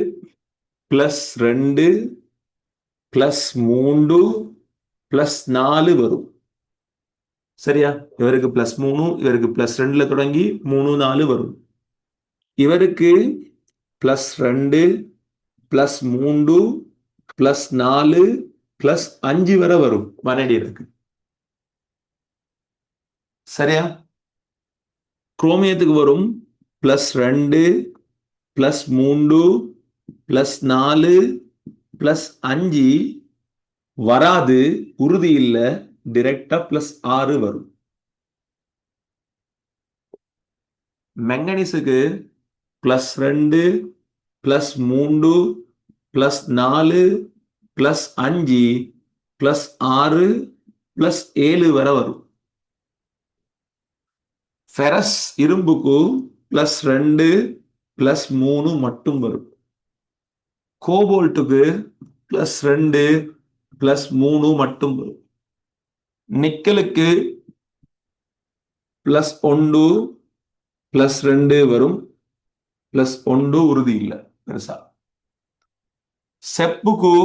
+2 +3 +4 வரும். சரியா? இவருக்கு +3, இவருக்கு +2ல தொடங்கி 3 4 வரும். இவருக்கு +2 +3 +4 +5 வரை வரும் வனடியருக்கு. சரியா? குரோமியத்துக்கு வரும் +2 +3 +4 +5 வராது, உறுதி இல்லை, டிரெக்டா +6 வரும். மெங்கனீஸுக்கு +2 +3 +4 +5 +6 +7 வரை வரும். ஃபெரஸ் இரும்புக்கு +2 +3 மட்டும் வரும். கோபால்ட்டுக்கு +2 +3 மட்டும் வரும். நிக்கலுக்கு +1 +2 வரும், +1 உறுதி இல்லை பெருசா. செப்புக்கு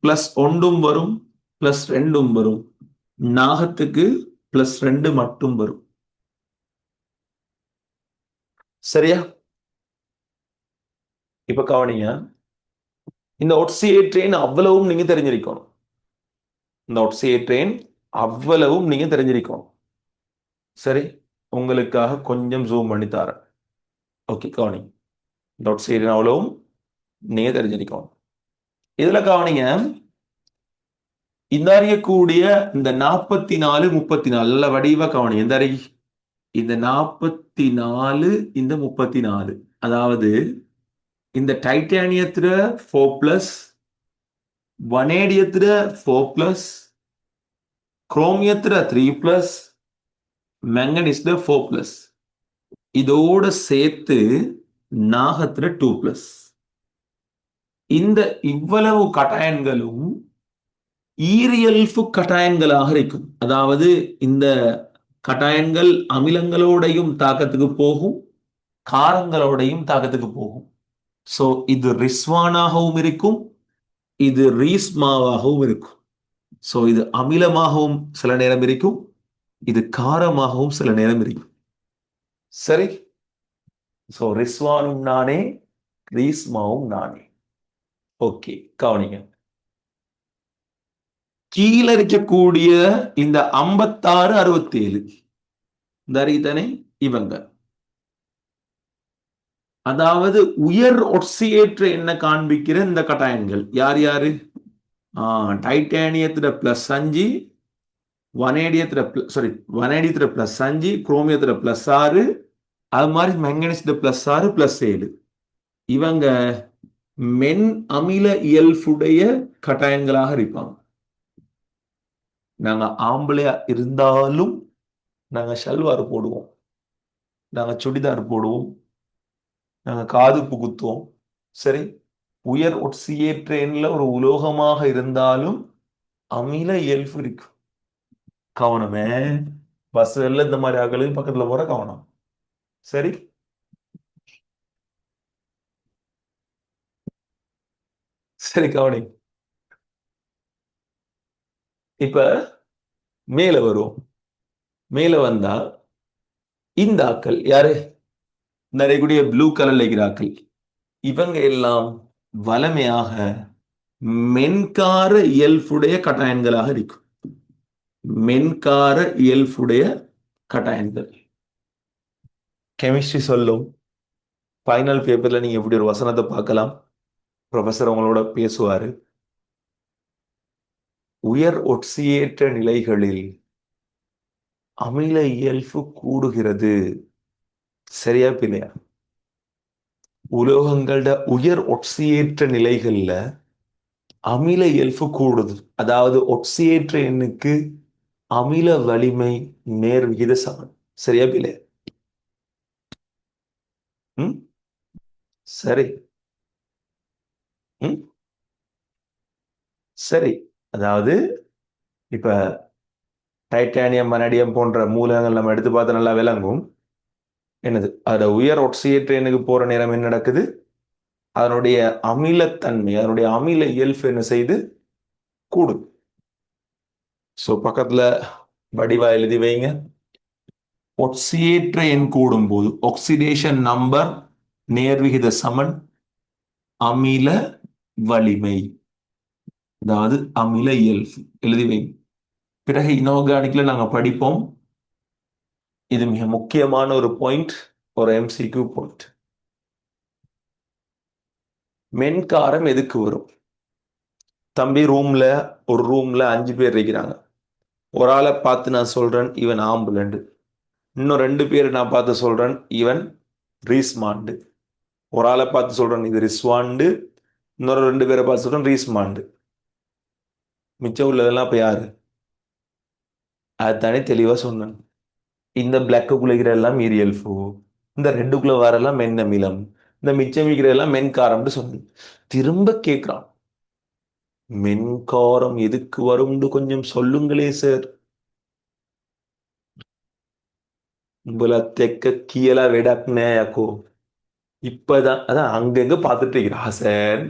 +1 வரும் +2 வரும். நாகத்துக்கு +2 மட்டும் வரும். சரியா? இப்ப கவனிங்க, இந்த ஒட்சியேற்றேன் அவ்வளவும் நீங்க தெரிஞ்சிருக்கணும். இந்த ஒட்சியேற்றேன் அவ்வளவும் நீங்க தெரிஞ்சிருக்கணும். சரி, உங்களுக்காக கொஞ்சம் ஜூம் பண்ணி தரேன். ஓகே கவனி, இந்த ஒட்சியேற்றேன் அவ்வளவும் நீங்க தெரிஞ்சிருக்கணும். இதுல கவனிங்க, இந்த அறியக்கூடிய இந்த 44 34 நல்ல வடிவா கவனி. இந்த இந்த 44 இந்த 34, அதாவது இந்த டைட்டானியத்துல 4+, வனேடியத்துல 4+, குரோமியத்துல 3+, மேங்கனீஸ்ல 4+, இதோட சேர்த்து நாகத்துல 2+. இந்த இவ்வளவு கட்டாயன்களும் ஈரியல்பு கட்டாயங்களாக இருக்கும். அதாவது இந்த கட்டாயங்கள் அமிலங்களோடையும் தாக்கத்துக்கு போகும், காரங்களோடையும் தாக்கத்துக்கு போகும். சோ இது ரிஸ்வானாகவும் இருக்கும், இது ரீஸ்மாவாகவும் இருக்கும். சோ இது அமிலமாகவும் சில நேரம் இருக்கும், இது காரமாகவும் சில நேரம் இருக்கும். சரி. சோ ரிஸ்வானும் நானே, ரீஸ்மாவும் நானே. ஓகே, கவனிங்க. கீழே இருக்கக்கூடிய இந்த 56 67 தரித்தனை இவங்க, அதாவது உயர் ஒட்சியேற்ற என்ன காண்பிக்கிற இந்த கட்டாயங்கள் யார் யாரு? டைட்டானியத்துல +5, வனேடியத்துல சாரி வனேடியத்துல +5, குரோமியத்துல +6, அது மாதிரி மெங்கனீஸ்ல +6 +7. இவங்க மென் அமில இயல்புடைய கட்டாயங்களாக இருப்பாங்க. நாங்க ஆம்பளையா இருந்தாலும் நாங்க ஷல்வார் போடுவோம், நாங்க சுடிதார் போடுவோம், நாங்க காது புகுத்துவோம். சரி. உயர் ஒட்சியேற்றேன்ல ஒரு உலோகமாக இருந்தாலும் அமில இயல்பு இருக்கு. கவனமே, பஸ்ல இந்த மாதிரி ஆக்களுக்கு பக்கத்துல போற கவனம். சரி. சரி, கவனி. இப்ப மேல வரும். மேல வந்தா இந்த ஆக்கள் யாரு? நிறைய கூடிய ப்ளூ கலர்ல இருக்கிற ஆக்கள், இவங்க எல்லாம் வலமையாக மென்கார இயல்புடைய கட்டாயங்களாக இருக்கும். மென்கார இயல்புடைய கட்டாயங்கள். கெமிஸ்ட்ரி சொல்லும் ஃபைனல் பேப்பர்ல நீங்க எப்படி ஒரு வசனத்தை பார்க்கலாம். ப்ரொஃபசர் உங்களோட பேசுவாரு. உயர் ஒட்சியேற்ற நிலைகளில் அமில இயல்பு கூடுகிறது. சரியா பிள்ளையா? உலோகங்களோட உயர் ஒட்சியேற்ற நிலைகள்ல அமில இயல்பு கூடுது. அதாவது ஒட்சியேற்ற எண்ணுக்கு அமில வலிமை நேர் விகித சமன். சரியா பிள்ளை? ம். சரி. ம். சரி. அதாவது இப்ப டைட்டானியம், வனடியம் போன்ற மூலகங்கள் நம்ம எடுத்து பார்த்து நல்லா விளங்கும். என்னது அதோட உயர் ஒட்சியேற்ற எண்ணுக்கு போற நேரம் என்ன நடக்குது? அதனுடைய அமிலத்தன்மை, அதனுடைய அமில இயல்பு என்ன செய்து கூடுது. சோ பக்கத்துல வடிவா எழுதி வைங்க. ஒட்சியேற்ற எண் கூடும் போது ஆக்சிடேஷன் நம்பர் நேர்விகித சமன் அமில வலிமை, அதாவது அமில இயல்பு எழுதி வைங்க. பிறகு இன்ஆர்கானிக்ல நாங்க படிப்போம். இது மிக முக்கியமான ஒரு பாயிண்ட், ஒரு எம்சிக்யூ பாயிண்ட். மென்காரம் எதுக்கு வரும்? தம்பி ஒரு ரூம்ல 5 பேர் இருக்கிறாங்க. ஒரு ஆளை பார்த்து நான் சொல்றேன் இவன் ஆம்புலண்டு, இன்னும் 2 பேர் நான் பார்த்து சொல்றேன் இவன் ரீஸ்மாண்டு. ஒரு ஆளை பார்த்து சொல்றேன் இது ரிஸ்வாண்டு, இன்னொரு 2 பேரை பார்த்து சொல்றேன் ரீஸ்மாண்டு. மிச்சம் உள்ளதெல்லாம் இப்ப யாரு? அதுதானே தெளிவா சொன்னேன். இந்த பிளாக்குள்ள இருக்கிற எல்லாம் மீரியல்ஃபு, இந்த ரெட்டுக்குள்ள வரலாம் மென்னமிலம், இந்த மிச்சம் இருக்கிற எல்லாம் மென்காரம்னு சொன்னேன். திரும்ப கேட்கிறான், மென்காரம் எதுக்கு வரும்னு கொஞ்சம் சொல்லுங்களே சார். உங்களை தெக்க கீழே விடக்னேக்கோ. இப்பதான் அதான் அங்கங்க பார்த்துட்டு இருக்கிற ஹசன்.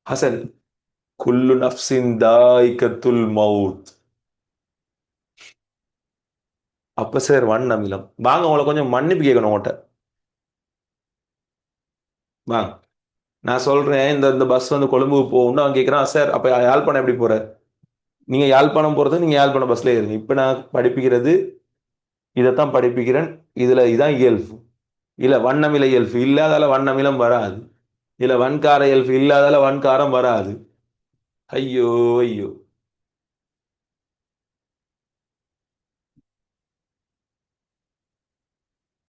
ஹசன், குல்லு நஃப்சின் தாயிகத்துல் மவுத். அப்ப சார் வன் அமிலம் வாங்க, உங்களை கொஞ்சம் மன்னிப்பு கேட்கணும் உங்கள்கிட்ட. வாங்க, நான் சொல்றேன் இந்த இந்த பஸ் வந்து கொழும்புக்கு போகணும். அவன் கேட்கிறான் சார் அப்ப யாழ்ப்பாணம் எப்படி போற? நீங்க யாழ்ப்பாணம் போறது, நீங்க யாழ்ப்பாணம் பஸ்ல ஏறுங்க. இப்ப நான் படிப்பிக்கிறது இதைத்தான் படிப்பிக்கிறேன். இதுல இதான் இயல்பு. இல்ல வண்ணமில இயல்பு இல்லாதால வண்ணமிலம் வராது, இல்ல வன்கார இயல்பு இல்லாதால வன்காரம் வராது. ஐயோ ஐயோ.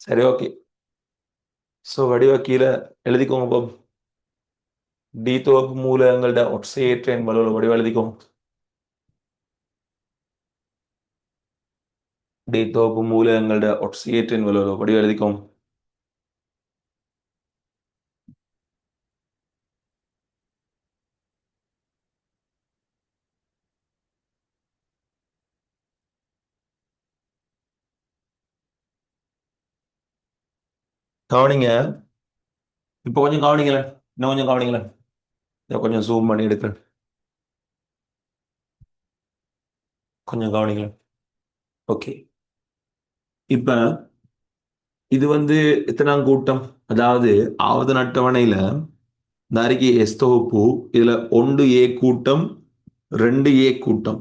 சரி, ஓகே. சோ வடிவ கீழே எழுதிக்கோங்க பாப். டி தொகுப்பு மூலகங்களோட ஒட்சியேற்ற எண் வலுவல வடிவ எழுதிக்கோங்க. டி தொகுப்பு மூலகங்களோட ஒட்சியேற்ற எண் வலுவல வடிவ எழுதிக்கோங்க. கவனிங்க. இப்போ கொஞ்சம் கவனிங்களேன். இன்னும் கொஞ்சம் கவனிங்களேன். இதை கொஞ்சம் ஜூம் பண்ணி எடுக்கிறேன். கொஞ்சம் கவனிங்களேன். ஓகே. இப்ப இது எத்தனாம் கூட்டம்? அதாவது ஆவது அட்டவணையில இந்த அறிக்கை எஸ் தொகுப்பு இதுல 1A கூட்டம் 2A கூட்டம்.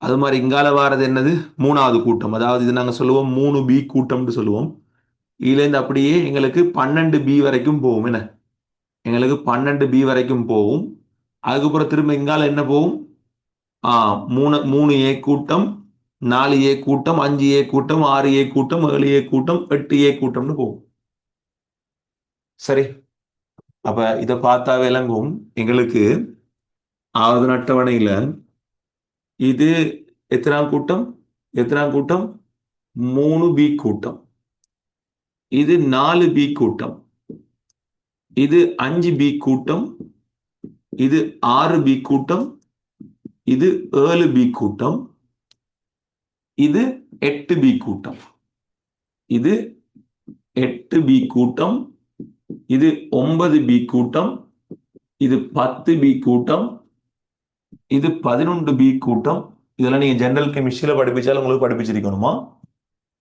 அது மாதிரி இங்கால வாரது என்னது? 3வது கூட்டம். அதாவது இது நாங்க சொல்லுவோம் 3B கூட்டம்னு சொல்லுவோம். இதுல இருந்து அப்படியே எங்களுக்கு 12B வரைக்கும் போகும். என்ன எங்களுக்கு 12B வரைக்கும் போகும். அதுக்கப்புறம் திரும்ப இங்கால என்ன போகும்? 3A கூட்டம் 4A கூட்டம் 5A கூட்டம் 6A கூட்டம் 7A கூட்டம் 8A கூட்டம்னு போகும். சரி, அப்ப இதை பார்த்தா விளங்கும் எங்களுக்கு ஆவது அட்டவணையில இது எத்தனாம் கூட்டம்? எத்தனாம் கூட்டம்? 3B கூட்டம். இது 4B கூட்டம். இது 5B கூட்டம். இது 6B கூட்டம். இது 7B கூட்டம். இது 8B கூட்டம். இது 8B கூட்டம். இது 9B கூட்டம். இது 10B கூட்டம். இது 11B கூட்டம். இதெல்லாம் நீங்க ஜெனரல் கெமிஸ்ட்ரியில படிப்பிச்சாலும் உங்களுக்கு படிப்பிச்சிருக்கணுமா?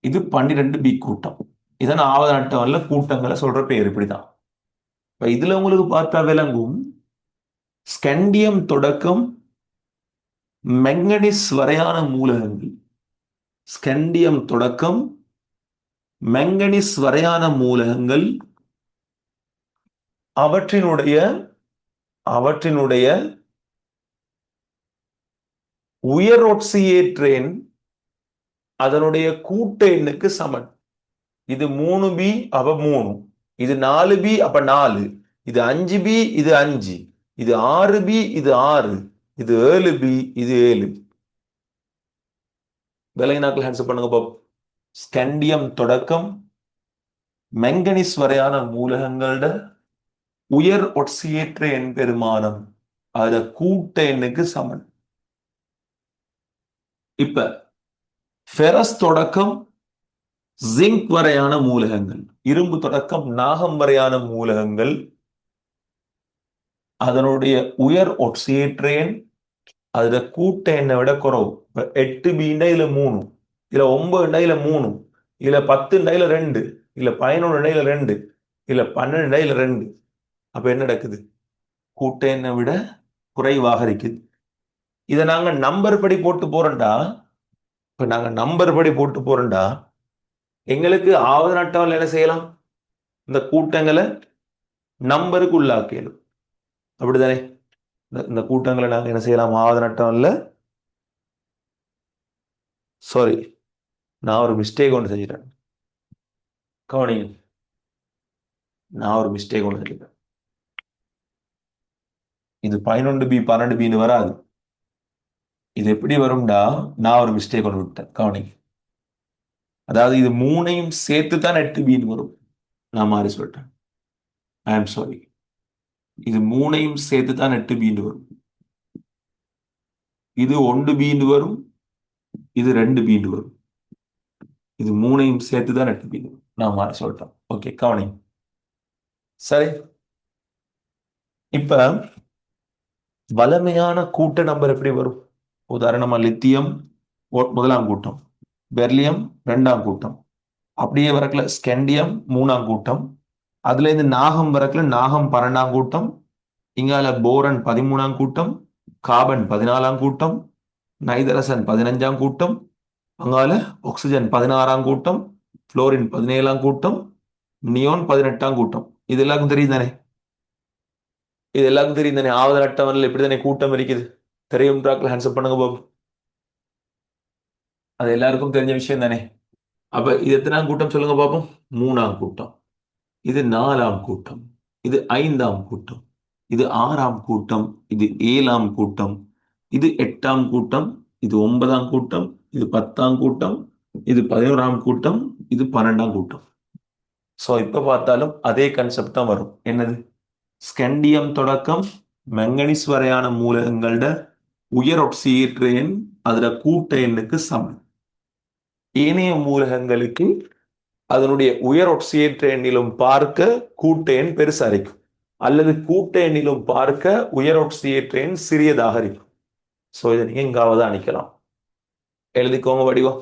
இது 12B கூட்டம். இதான் ஆவது அட்டவணையில கூட்டங்களை சொல்ற பேர். இப்படிதான். இப்ப இதுல உங்களுக்கு பார்த்தா விளங்கும் ஸ்கண்டியம் தொடக்கம் மெங்கனிஸ் வரையான மூலகங்கள். ஸ்கண்டியம் தொடக்கம் மெங்கனிஸ் வரையான மூலகங்கள் அவற்றினுடைய அவற்றினுடைய உயர் ஒட்சியேற்றேன் அதனுடைய கூட்ட எண்ணுக்கு சமன். இது 3B அப்ப 3, இது 4B அப்ப 4, இது 5B இது 5, இது 6B இது 6, இது 7B இது 7. விலையினாக்கள் ஹேன்ஸ் பண்ணுங்க பாப். ஸ்கண்டியம் தொடக்கம் மெங்கனிஸ் வரையான மூலகங்களோட உயர் ஒட்சியேற்ற எண் பெருமானம் அத கூட்ட எண்ணுக்கு சமன். இப்ப ஃபெரஸ் தொடக்கம் ஜிங்க் வரையான மூலகங்கள், இரும்பு தொடக்கம் நாகம் வரையான மூலகங்கள் அதனுடைய உயர் ஒட்சியேற்ற எண் அதுல கூட்ட எண்ணை விட குறவு. 8B இதுல 3, இதுல 9 இதுல 3, இதுல 10 இதுல 2, இல்ல 11 இதுல 2, இல்ல 12 இதுல 2. அப்ப என்ன நடக்குது? கூட்ட எண்ணை விட குறைவாக இருக்குது. இதை நாங்க நம்பர் படி போட்டு போறோம்டா. இப்ப நாங்க நம்பர் படி போட்டு போறோம்டா எங்களுக்கு ஆவது அட்டவணையில் என்ன செய்யலாம்? இந்த கூட்டங்களை நம்பருக்கு உள்ளாக்கலும். அப்படித்தானே? இந்த கூட்டங்களை நாங்க என்ன செய்யலாம்? ஆவது அட்டவணையில் சாரி, நான் ஒரு மிஸ்டேக் ஒன்று செஞ்சிட்டேன். கவனிங்க, நான் ஒரு மிஸ்டேக் ஒன்று செஞ்சிட்டேன். இது 11B 12Bன்னு வராது. இது எப்படி வரும்டா? நான் ஒரு மிஸ்டேக் ஒன்று விட்டேன். கவனிங்க, அதாவது இது 3ஐயும் சேர்த்து தான் 8Bன்னு வரும். நான் மாறி சொல்லிட்டேன். ஐ ஆம் சாரி. இது 3ஐயும் சேர்த்து தான் 8Bன்னு வரும். இது 1Bன்னு வரும். இது 2Bன்னு வரும். இது 3ஐயும் சேர்த்து தான் 8B. நான் மாறி சொல்லிட்டேன். ஓகே, கவனிங்க. சரி, இப்ப வலிமையான கூட்ட நம்பர் எப்படி வரும்? உதாரணமா லித்தியம் முதலாம் கூட்டம், பெர்லியம் 2ஆம் கூட்டம், அப்படியே வரக்கல ஸ்கெண்டியம் 3ஆம் கூட்டம், அதுல இருந்து நாகம் வரக்கல நாகம் 12ஆம் கூட்டம், இங்கால போரன் 13ஆம் கூட்டம், கார்பன் 14ஆம் கூட்டம், நைதரசன் 15ஆம் கூட்டம், அங்கால ஆக்சிஜன் 16ஆம் கூட்டம், புளோரின் 17ஆம் கூட்டம், நியோன் 18ஆம் கூட்டம். இது எல்லாருக்கும் தெரியும் தானே? இது எல்லாருக்கும் தெரியும் தானே? ஆவது அட்டவணையில் எப்படி தானே கூட்டம் இருக்குது? தெரியும். ஹேண்ட்ஸ்அப் பண்ணுங்க பாபு. அது எல்லாருக்கும் தெரிஞ்ச விஷயம் தானே? அப்ப இது எத்தனாம் கூட்டம் சொல்லுங்க பாப்போம்? 3ஆம் கூட்டம். இது 4ஆம் கூட்டம். இது 5ஆம் கூட்டம். இது 6ஆம் கூட்டம். இது 7ஆம் கூட்டம். இது 8ஆம் கூட்டம். இது 9ஆம் கூட்டம். இது 10ஆம் கூட்டம். இது 11ஆம் கூட்டம். இது 12ஆம் கூட்டம். சோ இப்ப பார்த்தாலும் அதே கான்செப்ட் தான் வரும். என்னது? ஸ்கெண்டியம் தொடக்கம் மெங்கனிஸ் வரையான மூலகங்களோட உயர் ஒட்சியேற்ற எண் அதுல கூட்ட எண்ணுக்கு சமம். ஏனைய மூலகங்களுக்கு அதனுடைய உயர் ஒட்சியேற்ற எண்ணிலும் பார்க்க கூட்ட எண் பெருசா இருக்கும், அல்லது கூட்ட எண்ணிலும் பார்க்க உயர் ஒட்சியேற்ற எண் சிறியதாக இருக்கும். ஸோ இதை நீங்க எங்காவது அணிக்கலாம். எழுதிக்கோங்க வடிவா,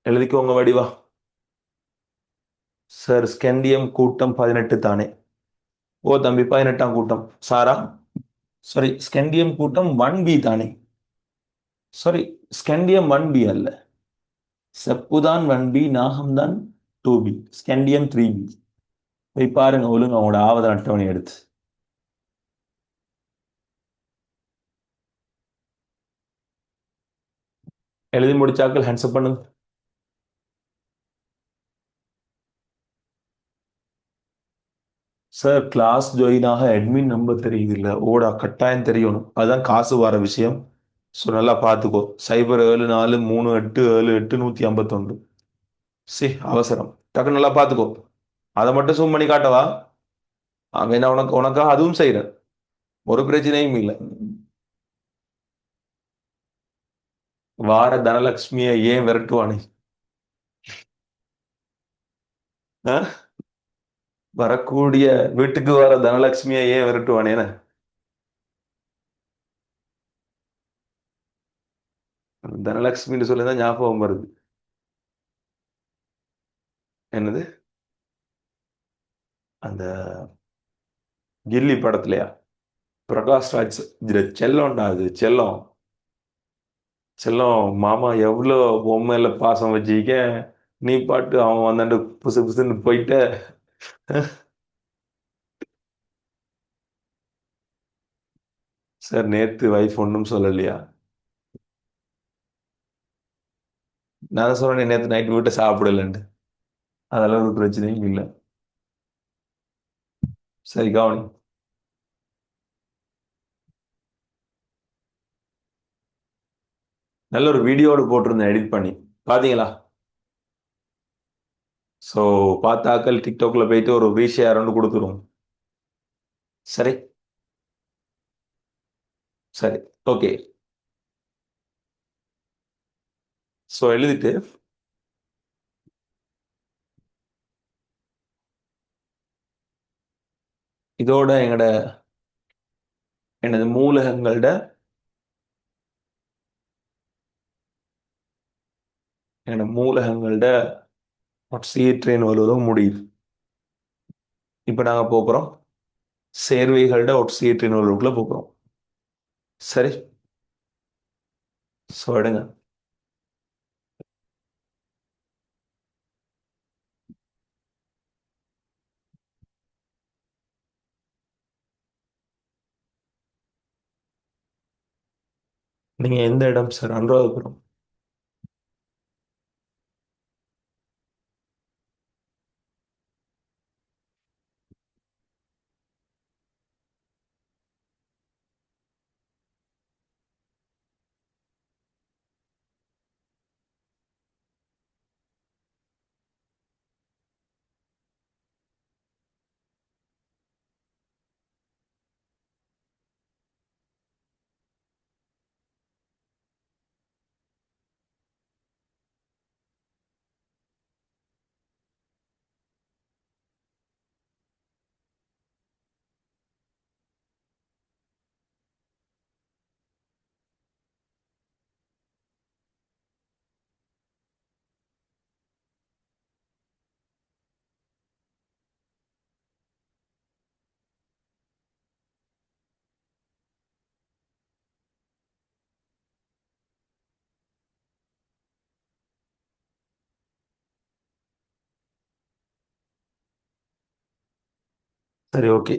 எழுதிக்கோங்க வடிவா. சார் ஸ்கெண்டியம் கூட்டம் 18 தானே? ஓ தம்பி 18ஆம் கூட்டம். சாரா, சாரி ஸ்கெண்டியம் கூட்டம் 1B தானே? சாரி, ஸ்கெண்டியம் 1B அல்ல, செப்புதான் 1B, நாகம்தான் 2B, ஸ்கெண்டியம் 3B. போய் பாருங்க ஒழுங்கு அவங்களோட ஆவத அட்டவணை எடுத்து. எழுதி முடிச்சாக்கள் ஹேண்ட்ஸ்அப் பண்ணுங்க. சார் கிளாஸ் ஜாயின் ஆக அட்மின் நம்பர் தெரியுது இல்ல, ஓடா கட்டாயம் தெரியணும், அதுதான் காசு வர விஷயம். ஸோ நல்லா பார்த்துக்கோ. 074387851. அவசரம், டக்கு நல்லா பார்த்துக்கோ. அதை மட்டும் zoom பண்ணி காட்டவா? அங்க நான் உனக்காக அதுவும் செய்யறேன், ஒரு பிரச்சனையும் இல்லை. வார தனலட்சுமியை ஏன் விரட்டுவானே? ஆ? வரக்கூடிய வீட்டுக்கு வர தனலட்சுமியை ஏன் விரட்டுவானேன்னு தனலட்சுமின்னு சொல்லிதான் ஞாபகம் வருது. என்னது? அந்த கில்லி படத்துலயா? பிரகாஷ் ராஜ் செல்லம்டா, அது செல்லம். செல்லம் மாமா எவ்வளோ பொம்மையில பாசம் வச்சிக்க, நீ பாட்டு அவன் வந்தாண்டு புசு புசுன்னு போயிட்ட. சார் நேத்து வைஃப் ஒன்றும் சொல்லலையா? நான் தான் சொன்னேன் நேற்று நைட் வீட்டை சாப்பிடலன்ட்டு, அதெல்லாம் ஒரு பிரச்சனையும் இல்லை. சரி கவனி. நல்ல ஒரு வீடியோடு போட்டிருந்தேன் எடிட் பண்ணி, பாத்தீங்களா? ஸோ பார்த்தாக்கள் டிக்டாக்ல போயிட்டு ஒரு ரீஷேர் ஒன்று கொடுத்துருவோம். சரி, சரி, ஓகே. ஸோ எழுதிட்டு இதோட எனது மூலகங்களோட மூலகங்களோட ஒட்சியேற்றின் வருவதும் முடியுது. இப்போ நாங்கள் போகிறோம் சேர்வைகளோட ஒட்சியேற்றின் வருவதுக்குள்ள போகிறோம். சரி, ஸோ எடுங்க. நீங்க எந்த இடம் சார்? அனுராதபுரம். சரி, ஓகே.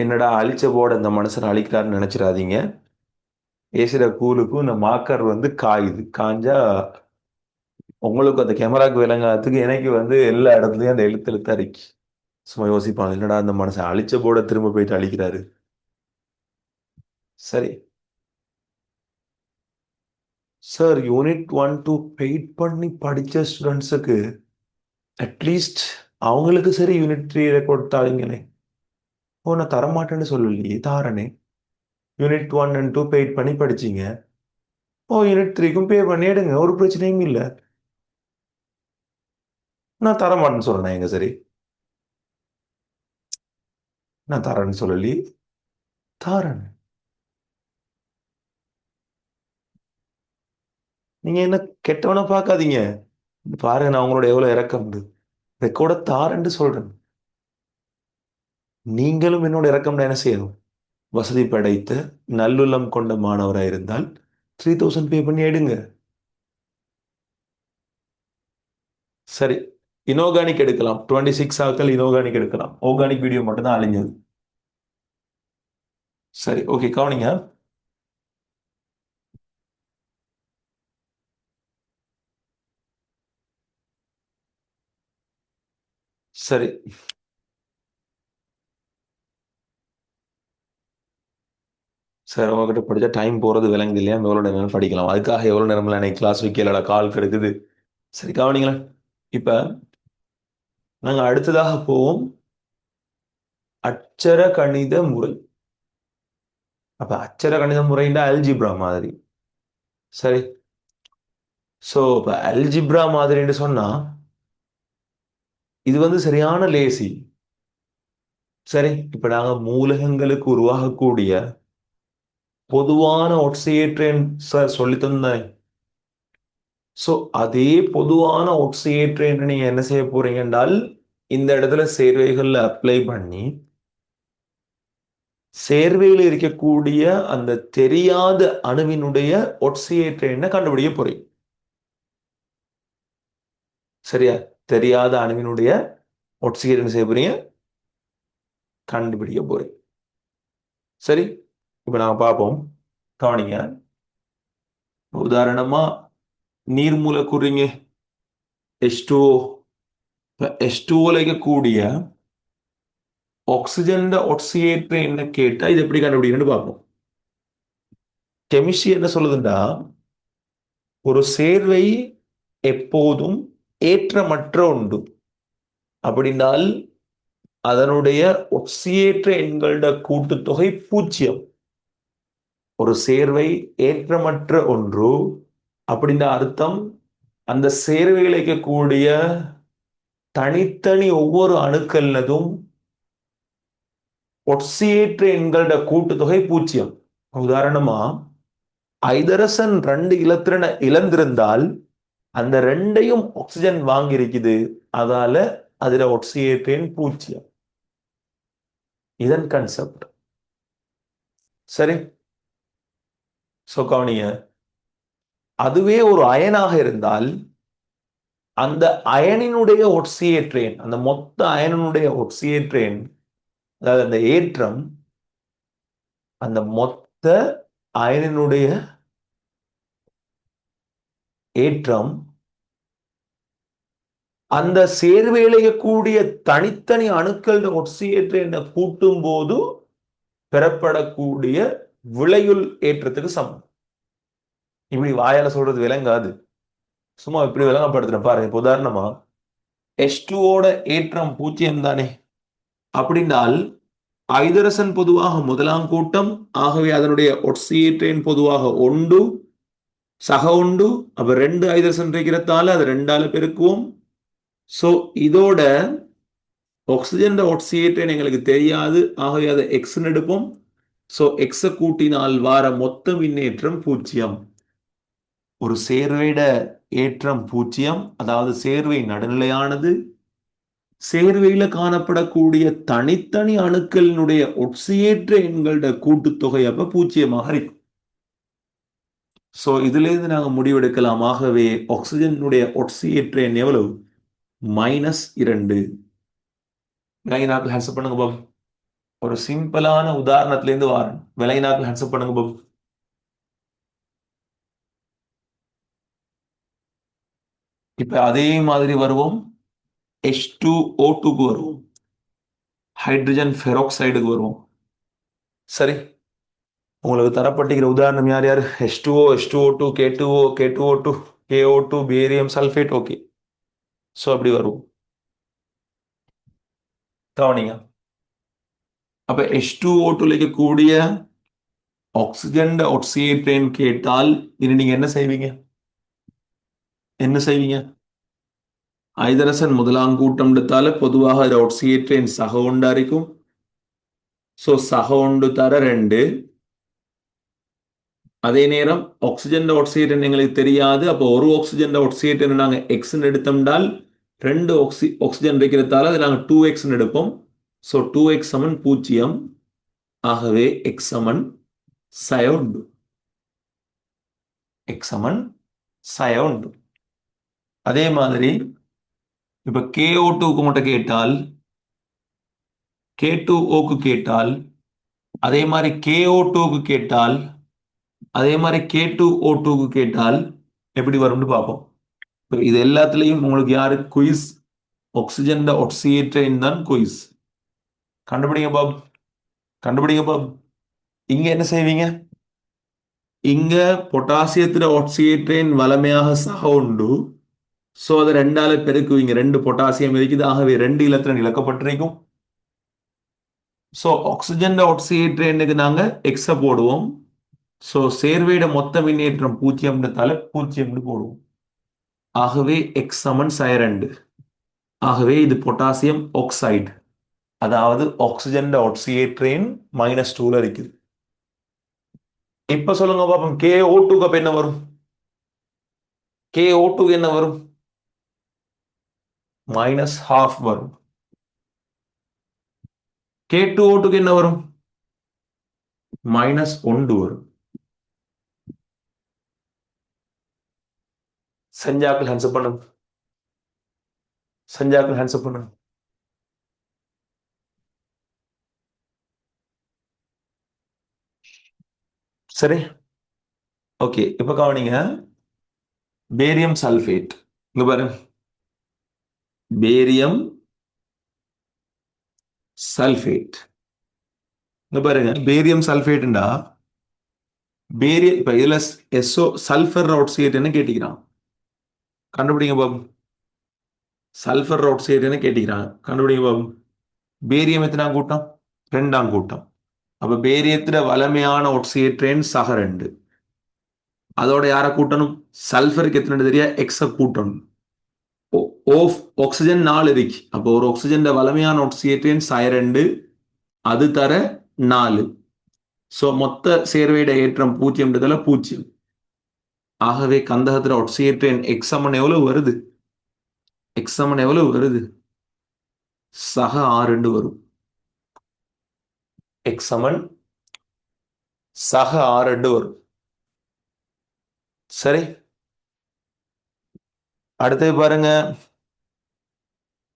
என்னடா அழிச்ச போர்டு இந்த மனுஷன் அழிக்கிறாருன்னு நினைச்சிடாதீங்க. பேசுகிற கூலுக்கும் இந்த மார்க்கர் காயுது, காஞ்சா உங்களுக்கு அந்த கேமராக்கு விளங்காததுக்கு எனக்கு எல்லா இடத்துலயும் அந்த எழுத்து எழுத்தா இருக்கு. சும்மா யோசிப்பாங்க, என்னடா அந்த மனுஷன் அழிச்ச போர்டை திரும்ப போயிட்டு அழிக்கிறாரு. சரி சார், யூனிட் 1 2 பெயிட் பண்ணி படிச்ச ஸ்டூடெண்ட்ஸுக்கு அட்லீஸ்ட் அவங்களுக்கு சரி யூனிட் 3 ரெக்கார்ட் தாரீங்களே. ஓ நான் தரமாட்டேன்னு சொல்லலையே, தாரனே. யூனிட் 1 and 2 பெய்ட் பண்ணி படிச்சீங்க. ஓ யூனிட் 3க்கும் பே பண்ணி எடுங்க, ஒரு பிரச்சனையும் இல்லை. நான் தர மாட்டேன்னு சொல்றேன் எங்க சரி. நான் தரேன்னு சொல்லி தாரேன். நீங்க என்ன கெட்டவனா பார்க்காதீங்க. பாருங்க நான் உங்களோட எவ்வளவு இறக்கம் ரெக்கார்ட தாரேன்னு சொல்றேன். நீங்களும் என்னோட இறக்கம் என்ன செய்யணும்? வசதி படைத்த நல்லுள்ளம் கொண்ட மாணவராக இருந்தால் 3000 பே பண்ணி எடுங்க. சரி, இனோகானிக் எடுக்கலாம். 26 ஆக்கள் இனோகானிக் எடுக்கலாம். ஆர்கானிக் வீடியோ மட்டும் தான் அழிஞ்சது. சரி, ஓகே, கவனிங்க. சரி, சார் உங்ககிட்ட படிச்சா டைம் போறது விளங்குது இல்லையா? எவ்வளவு நேரம் படிக்கலாம், அதுக்காக எவ்வளவு நேரம் எனக்கு கிளாஸ் வைக்கல, கால் கெடுக்குது. சரி, கவனிங்களேன். இப்ப நாங்க அடுத்ததாக போவோம் அட்சர கணித முறை. அப்ப அட்சர கணித முறைன்னா அல்ஜிப்ரா மாதிரி. சரி, சோ இப்ப அல்ஜிப்ரா மாதிரின்னு சொன்னா இது சரியான லேசி. சரி, இப்ப நாங்க மூலகங்களுக்கு உருவாகக்கூடிய பொதுவான ஒட்சியேற்றேன் சார் சொல்லி தந்தேன். சோ அதே பொதுவான ஒட்சியேற்றேன் நீங்க என்ன செய்ய போறீங்க என்றால் இந்த இடத்துல சேர்வைகள்ல அப்ளை பண்ணி சேர்வையில் இருக்கக்கூடிய அந்த தெரியாத அணுவினுடைய ஒட்சியேற்றேன் கண்டுபிடிக்க போறீங்க. சரியா? தெரியாத அணுவினுடைய ஒட்சியேற்றேன் செய்ய போறீங்க, கண்டுபிடிக்க போறீங்க. சரி, இப்ப நாங்க பார்ப்போம். கவனிங்க. உதாரணமா நீர் மூலக்கூறுங்க H2O. H2O இருக்கக்கூடிய ஆக்சிஜன் ஒட்சியேற்ற என்ன கேட்டா இது எப்படி கண்டுபிடிக்கணும்னு பார்ப்போம். கெமிஸ்ட்ரி என்ன சொல்லுதுண்டா, ஒரு சேர்வை எப்போதும் ஏற்றமற்ற உண்டு அப்படின்னால் அதனுடைய ஒட்சியேற்ற எண்களோட கூட்டுத்தொகை 0. ஒரு சேர்வை ஏற்றமற்ற ஒன்று அப்படின்ற அர்த்தம் அந்த சேர்வையில் இருக்கக்கூடிய தனித்தனி ஒவ்வொரு அணுக்களதும் ஒட்சியேற்ற எண்களோட கூட்டுத்தொகை 0. உதாரணமா ஐதரசன் 2 இலத்திரனை இழந்திருந்தால் அந்த ரெண்டையும் ஆக்சிஜன் வாங்கி இருக்குது, அதால அதுல ஒட்சியேற்ற எண் 0. இதன் கான்செப்ட். சரி, சோ கவனிங்க. அதுவே ஒரு அயனாக இருந்தால் அந்த அயனினுடைய ஒட்சியேற்றேன், அந்த மொத்த அயனினுடைய ஒட்சியேற்றேன், அதாவது அந்த ஏற்றம், அந்த மொத்த அயனினுடைய ஏற்றம் அந்த சேர்வேளையக்கூடிய தனித்தனி அணுக்கள் ஒட்சியேற்றேன் கூட்டும் போது பெறப்படக்கூடிய விளையுள் ஏற்றத்துக்கு சமம். இப்படி வாயால சொல்றது விளங்காது, சும்மா இப்படி விளங்கப்படுத்துறேன் பாருங்க. இப்ப உதாரணமா H2ஓட ஏற்றம் 0 தானே அப்படின்னால் ஐதரசன் பொதுவாக முதலாம் கூட்டம், ஆகவே அதனுடைய ஒட்சியேற்றேன் பொதுவாக ஒன்று சக உண்டு. அப்ப 2 ஐதரசன் இருக்கிறதால அது 2ஆல பெருக்குவோம். சோ இதோட ஆக்சிஜன் ஒட்சியேற்றேன் எங்களுக்கு தெரியாது, ஆகவே அதை எக்ஸ்ன்னு எடுப்போம். சோ எக்ஸ கூட்டினால் வார மொத்த மின்னேற்றம் 0. ஒரு சேர்வையிட ஏற்றம் 0, அதாவது சேர்வை நடுநிலையானது. சேர்வையில காணப்படக்கூடிய தனித்தனி அணுக்களினுடைய ஒட்சியேற்ற எண்களோட கூட்டுத்தொகை அப்ப 0 இருக்கும். சோ இதுல இருந்து நாங்க முடிவெடுக்கலாம், ஆகவே ஆக்சிஜனுடைய ஒட்சியேற்ற எண் எவ்வளவு? -2. விலங்கினாக்கள் ஹேண்ட்ஸ்அப் பண்ணுங்க பாபு. ஒரு சிம்பிளான உதாரணத்துல இருந்து வாரேன். விலங்கினாக்கள் ஹேண்ட்ஸ்அப் பண்ணுங்க பாபு. இப்ப அதே மாதிரி வருவோம் H2O2க்கு வருவோம், ஹைட்ரஜன் பெராக்சைடுக்கு வருவோம். சரி, உங்களுக்கு தரப்பட்டிருக்கிற உதாரணம் யார் யார்? H2O, H2O2, K2O, K2O2, KO2, barium sulphate. Okay, so அப்படி வரும். கவனிங்க. அப்ப H2O2 இருக்கக்கூடிய ஆக்சிஜன் ஆக்சியேற்றேன் கேட்டால் இனி நீங்க என்ன செய்வீங்க? என்ன செய்வீங்க? ஐதரசன் முதலாம் கூட்டம் எடுத்தால பொதுவாக ஒரு ஒக்சியேற்றேன் சக உண்டாയിരിക്കും. ஸோ சக உண்டு தர 2. அதே நேரம் ஆக்சிஜன் ஆக்சிஜன் எங்களுக்கு தெரியாது. அப்போ ஒரு ஆக்சிஜன் ஆக்சிஜன் நாங்கள் எக்ஸ் எடுத்தோம்னால் 2 ஆக்சிஜன் இருக்கிறதால அதை நாங்கள் 2x எடுப்போம். ஸோ 2x சமன் 0. ஆகவே எக்ஸ் சமன் சய உண்டு. எக்ஸ் சமன் சய உண்டு. அதே மாதிரி இப்ப KO2க்கு மட்டும் கேட்டால், K2O க்கு கேட்டால், அதே மாதிரி KO2க்கு கேட்டால், அதே மாதிரி K2O2க்கு கேட்டால் எப்படி வரும்னு பார்ப்போம். இது எல்லாத்துலயும் உங்களுக்கு யாரு குயிஸ்? ஆக்சிஜன் ஆக்சிஜேற்றேன் தான் குயிஸ். கண்டுபிடிங்க பாப், கண்டுபிடிங்க பாப். இங்க என்ன செய்வீங்க? இங்க பொட்டாசியத்துல ஆக்சிஜேற்றேன் வளமையாக சக உண்டு. ஸோ அதை 2ஆல பெருக்குவீங்க. 2 பொட்டாசியம் இருக்குது. ஆகவே 2 இலத்திரன் இழக்கப்பட்டிருக்கும். ஸோ ஆக்சிஜன் ஆக்சிஜேற்றேனுக்கு நாங்க எக்ஸ போடுவோம். ஸோ சேர்வையிட மொத்த மின்னேற்றம் 0 0 போடுவோம். ஆகவே எக்ஸ் சமன் சய 2. ஆகவே இது பொட்டாசியம் ஆக்சைடு, அதாவது ஆக்சிஜன் ஆக்சிஜேற்றேன் -2ல இருக்குது. இப்ப சொல்லுங்க பாப்போம், KO2க்கு அப்ப என்ன வரும்? KO2க்கு என்ன வரும்? -12 வரும். K2O2க்கு என்ன வரும்? -1 வரும். செஞ்சாக்கள் ஹேண்ட்ஸ் பண்ணுங்க. செஞ்சாக்கள் ஹேண்ட்ஸ் பண்ணுங்க. சரி, ஓகே. இப்ப கவனிங்க, பேரியம் சல்பேட். இங்க பாருங்க, பேரியம் சல்பேட். இங்க பாருங்க, பேரியம் சல்பேட்ண்டா பேரிய இப்ப இதுல எஸ்ஓ சல்பர் ஆக்சைடுன்னு கேட்டிக்கிறான். கண்டுபிடிங்க பாபு. சல்பர் ஆக்சைடுன்னு கேட்டிக்கிறாங்க. கண்டுபிடிங்க பாபு. பேரியம் எத்தனாம் கூட்டம்? 2ஆம் கூட்டம். அப்ப பேரியத்துல வளமையான ஆக்சிஜேற்றேன் சக 2. அதோட யார கூட்டணும்? சல்பருக்கு எத்தனை தெரியா? எக்ஸ கூட்டணும். ஆக்சிஜன் 4 இருக்கு. அப்போ ஒரு ஆக்சிஜன் வளமையான ஆக்சிஜேற்றேன் சய 2, அது தர 4. ஸோ மொத்த சேர்வையிட ஏற்றம் 0. ஆகவே கந்தகத்துல ஆக்சிஜேற்றேன் எக்ஸ் சமன் எவ்வளவு வருது? எக்ஸ் சமன் எவ்வளவு வருது? சக 2 வரும். எக்ஸ் சமன் சக 2 வரும். சரி, அடுத்து பாருங்க,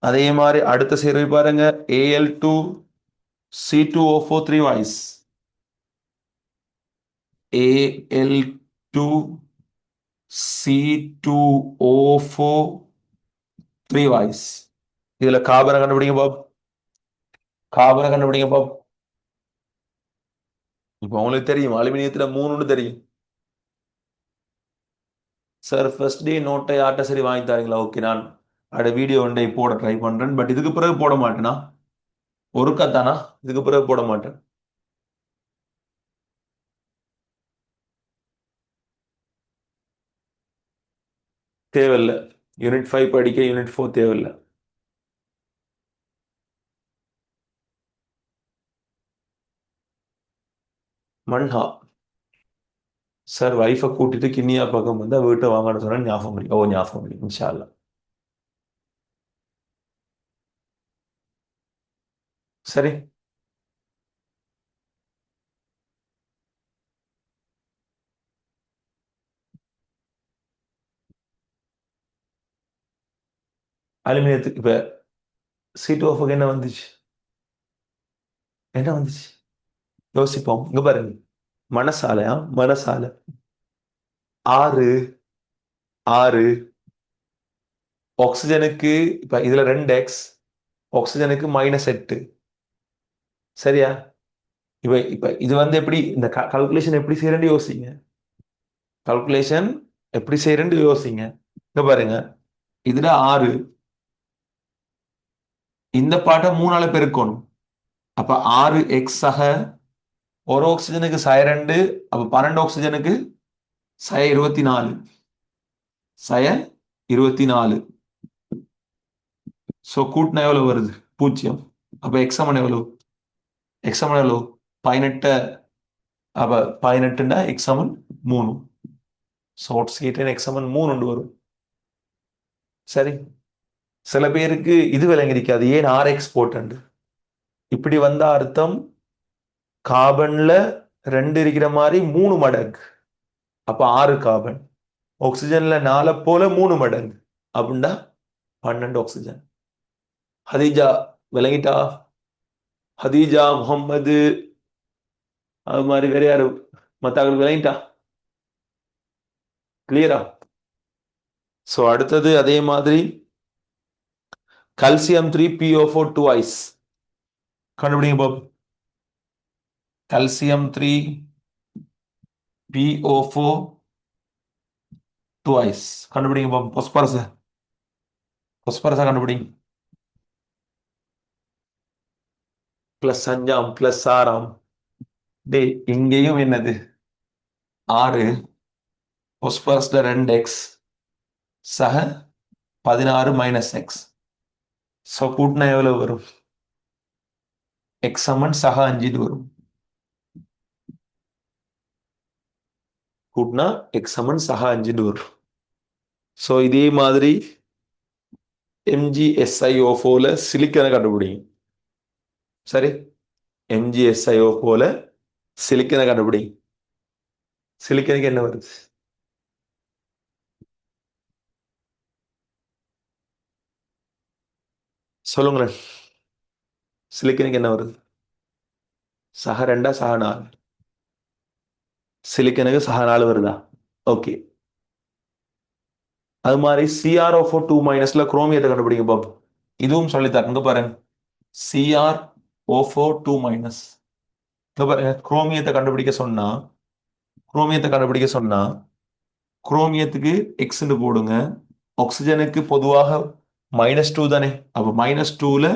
அதே மாதிரி அடுத்த சேர்வை பாருங்க, Al2C2O4 3 வாய்ஸ். Al2C2O4 3 voice. இதுல காபரை கண்டுபிடிங்க பாப். காபரை கண்டுபிடிங்க பாப். இப்போ உங்களுக்கு தெரியும், அலுமினியத்துல 3 தெரியும். சார் ஃபர்ஸ்ட் டே நோட்டை யார்கிட்ட சரி வாங்கி தரீங்களா? ஓகே, நான் அட வீடியோ ஒன்றை போட ட்ரை பண்றேன். பட் இதுக்கு பிறகு போட மாட்டேனா? ஒருக்கா தானா? இதுக்கு பிறகு போட மாட்டேன். தேவையில்லை. யூனிட் 5 படிக்க யூனிட் 4 தேவையில்லை. மன்ஹா சார் வைஃபை கூட்டிட்டு கிண்ணியா பக்கம் வந்து வீட்டை வாங்கன்னு சொன்னா ஞாபகம் இருக்கு. ஓ, ஞாபகம் இருக்கு. இன்ஷா அல்லாஹ். சரி, அலுமினியத்துக்கு இப்ப C2O4 என்ன வந்துச்சு? என்ன வந்துச்சு? யோசிப்போம். இங்க பாருங்க, மனசாலையா? மனசாலை 6 6 ஆக்சிஜனுக்கு இப்ப இதுல 2x, ஆக்சிஜனுக்கு -8. சரியா? இப்ப இப்ப இது வந்து எப்படி இந்த கால்குலேஷன் எப்படி செய்யறேன்னு யோசிங்க. கால்குலேஷன் எப்படி செய்யறேன்னு யோசிங்க. இங்க பாருங்க, இதுல 6, இந்த பாட்டை 3ஆல பெருக்கணும். அப்ப 6x சக ஒரு ஆக்சிஜனுக்கு சய 2, அப்ப 12 ஆக்சிஜனுக்கு சய 24. சய 24. ஸோ கூட்டினா எவ்வளவு வருது? 0. அப்போ எக்ஸாமன் எவ்வளவு? எக்ஸாமன் எவ்வளவு? 18. அப்போ 18ண்டா எக்ஸாமன் 3. ஷார்ட்ஸ் கேட்டேன் எக்ஸாமன் 3 கொண்டு வரும். சரி. சில பேருக்கு இது விளங்கிருக்காது, ஏன் ஆர்எக்ஸ் போட்டு. இப்படி வந்த அர்த்தம் கார்பன்ல 2 இருக்கிற மாதிரி 3 மடங்கு. அப்ப 6 கார்பன். ஆக்சிஜன்ல 4 போல 3 மடங்கு. அப்படின்னா 12 ஆக்சிஜன். ஹதீஜா விளங்கிட்டா? ஹதீஜா, முகம்மது, அது மாதிரி வேற யாரு மத்தாக்கள் விளங்கிட்டா? கிளியரா? சோ அடுத்தது அதே மாதிரி கல்சியம் 3 PO4 2 ஐஸ் கண்டுபிடிங்க பாப். கல்சியம் 3 PO4 2 ஐஸ் கண்டுபிடிங்க பாப். பொஸ்பரஸ். பொஸ்பரஸா கண்டுபிடிங்க. பிளஸ் 5ஆம் பிளஸ் 6ஆம். டே இங்கேயும் என்னது? 6. பொஸ்பரஸ்ல 2x சக 16 -x. ஸோ கூட்டினா எவ்வளவு வரும்? எக்ஸ் சமன் சக 5 வரும். கூட்டினா எக்ஸ் சமன் சக 5 வரும். ஸோ இதே மாதிரி MgSiO4ல சிலிக்கனை கண்டுபிடிங்க. சரி. MgSiO4ல சிலிக்கனை கண்டுபிடிங்க. சிலிக்கனுக்கு என்ன வருது? சொல்லுங்களேன். சிலிக்கனுக்கு என்ன வருது? சக 2 சக 4? சிலிக்கனுக்கு சக 4 வருதா? ஓகே. அது மாதிரி CrO4 2- குரோமியத்தை கண்டுபிடிங்க பாப். இதுவும் சொல்லித்தரங்க பாருங்க. CrO4 2-. பாருங்க, குரோமியத்தை கண்டுபிடிக்க சொன்னா குரோமியத்துக்கு எக்ஸ்ன்னு போடுங்க. ஆக்சிஜனுக்கு பொதுவாக -2 தானே. அப்ப -2ல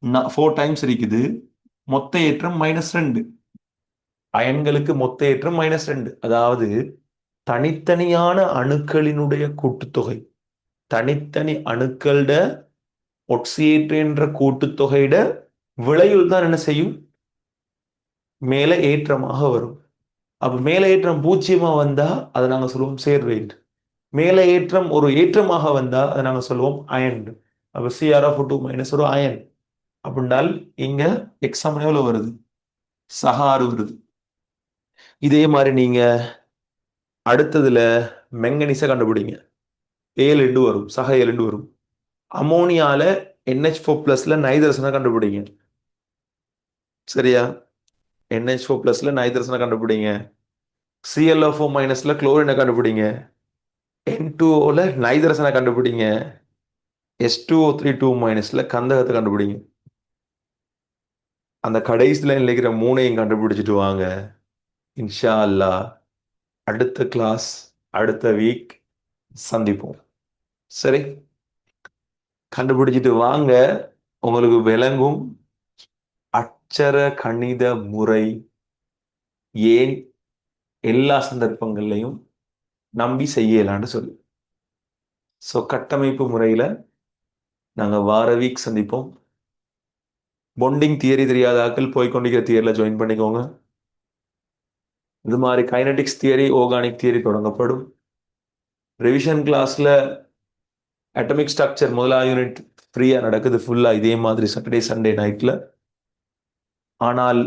4 டைம்ஸ் இருக்குது. மொத்த ஏற்றம் -2. அயன்களுக்கு மொத்த ஏற்றம் -2. அதாவது தனித்தனியான அணுக்களினுடைய கூட்டுத்தொகை, தனித்தனி அணுக்களோட ஒட்சியேற்ற கூட்டுத்தொகையிட விளைவில் தான் என்ன செய்யும்? மேல ஏற்றமாக வரும். அப்ப மேல ஏற்றம் 0 வந்தா அதை நாங்க சொல்லுவோம் சேர்வேட். மேல ஏற்றம் ஒரு ஏற்றமாக வந்தா அதை நாங்க சொல்லுவோம் அயன். அப்ப CrO4 2- ஒரு அயன். அப்படின்னால் இங்க எக்ஸாம் எவ்வளவு வருது? சக 6 வருது. இதே மாதிரி நீங்க அடுத்ததுல மெங்கனீஸை கண்டுபிடிங்க. 7 வரும். சக 7 வரும். அமோனியால NH4+ நைதரசனை கண்டுபிடிங்க. சரியா? NH4+ நைதரசனை கண்டுபிடிங்க. ClO4- குளோரினை கண்டுபிடிங்க. N2Oல நைதரசனை கண்டுபிடிங்க. H2O3 2- கந்தகத்தை கண்டுபிடிங்க. அந்த கடைசியில் இருக்கிற 3ஐயும் கண்டுபிடிச்சிட்டு வாங்க. இன்ஷா அல்லாஹ் அடுத்த கிளாஸ், அடுத்த வீக் சந்திப்போம். சரி. கண்டுபிடிச்சிட்டு வாங்க. உங்களுக்கு விளங்கும் அட்சர கணித முறை ஏன் எல்லா சந்தர்ப்பங்கள்லையும் நம்பி செய்யலான்னு சொல்லி. ஸோ கட்டமைப்பு முறையில நாங்க வார வீக் சந்திப்போம். பொண்டிங் தியரி தெரியாத ஆட்கள் போய்கொண்டிருக்கிற தியரியில் ஜாயின் பண்ணிக்கோங்க. இது மாதிரி கைனடிக்ஸ் தியரி, ஆர்கானிக் தியரி தொடங்கப்படும். ரிவிஷன் கிளாஸ்ல அட்டமிக் ஸ்ட்ரக்சர் முதலாவது யூனிட் ஃப்ரீயா நடக்குது ஃபுல்லா இதே மாதிரி சாட்டர்டே சண்டே நைட்ல. ஆனால்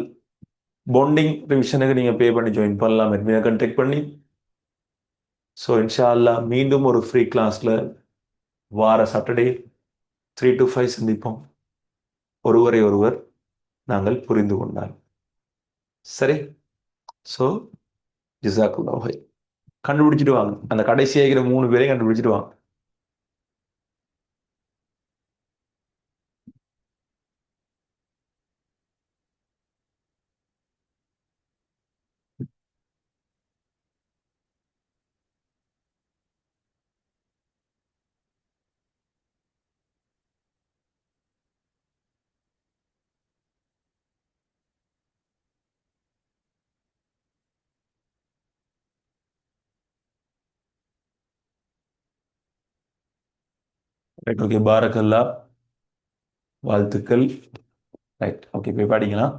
பாண்டிங் ரிவிஷனுக்கு நீங்க பே பண்ணி ஜாயின் பண்ணலாம், அட்மினை கண்டெக்ட் பண்ணி. ஸோ இன்ஷா அல்லாஹ் மீண்டும் ஒரு ஃப்ரீ கிளாஸ்ல வார சாட்டர்டே 3 to 5 சந்திப்போம். ஒருவரை ஒருவர் நாங்கள் புரிந்து கொண்டால் சரி. ஸோ ஜிசாக்குல்லாஹ். கண்டுபிடிச்சிட்டு வாங்க. அந்த கடைசி ஆகிற 3 பேரையும் கண்டுபிடிச்சிட்டு வாங்க. ரைட். ஓகே. பாரக்கல்லா. வாழ்த்துக்கள். ரைட், ஓகே, போய் படிக்கலாம்.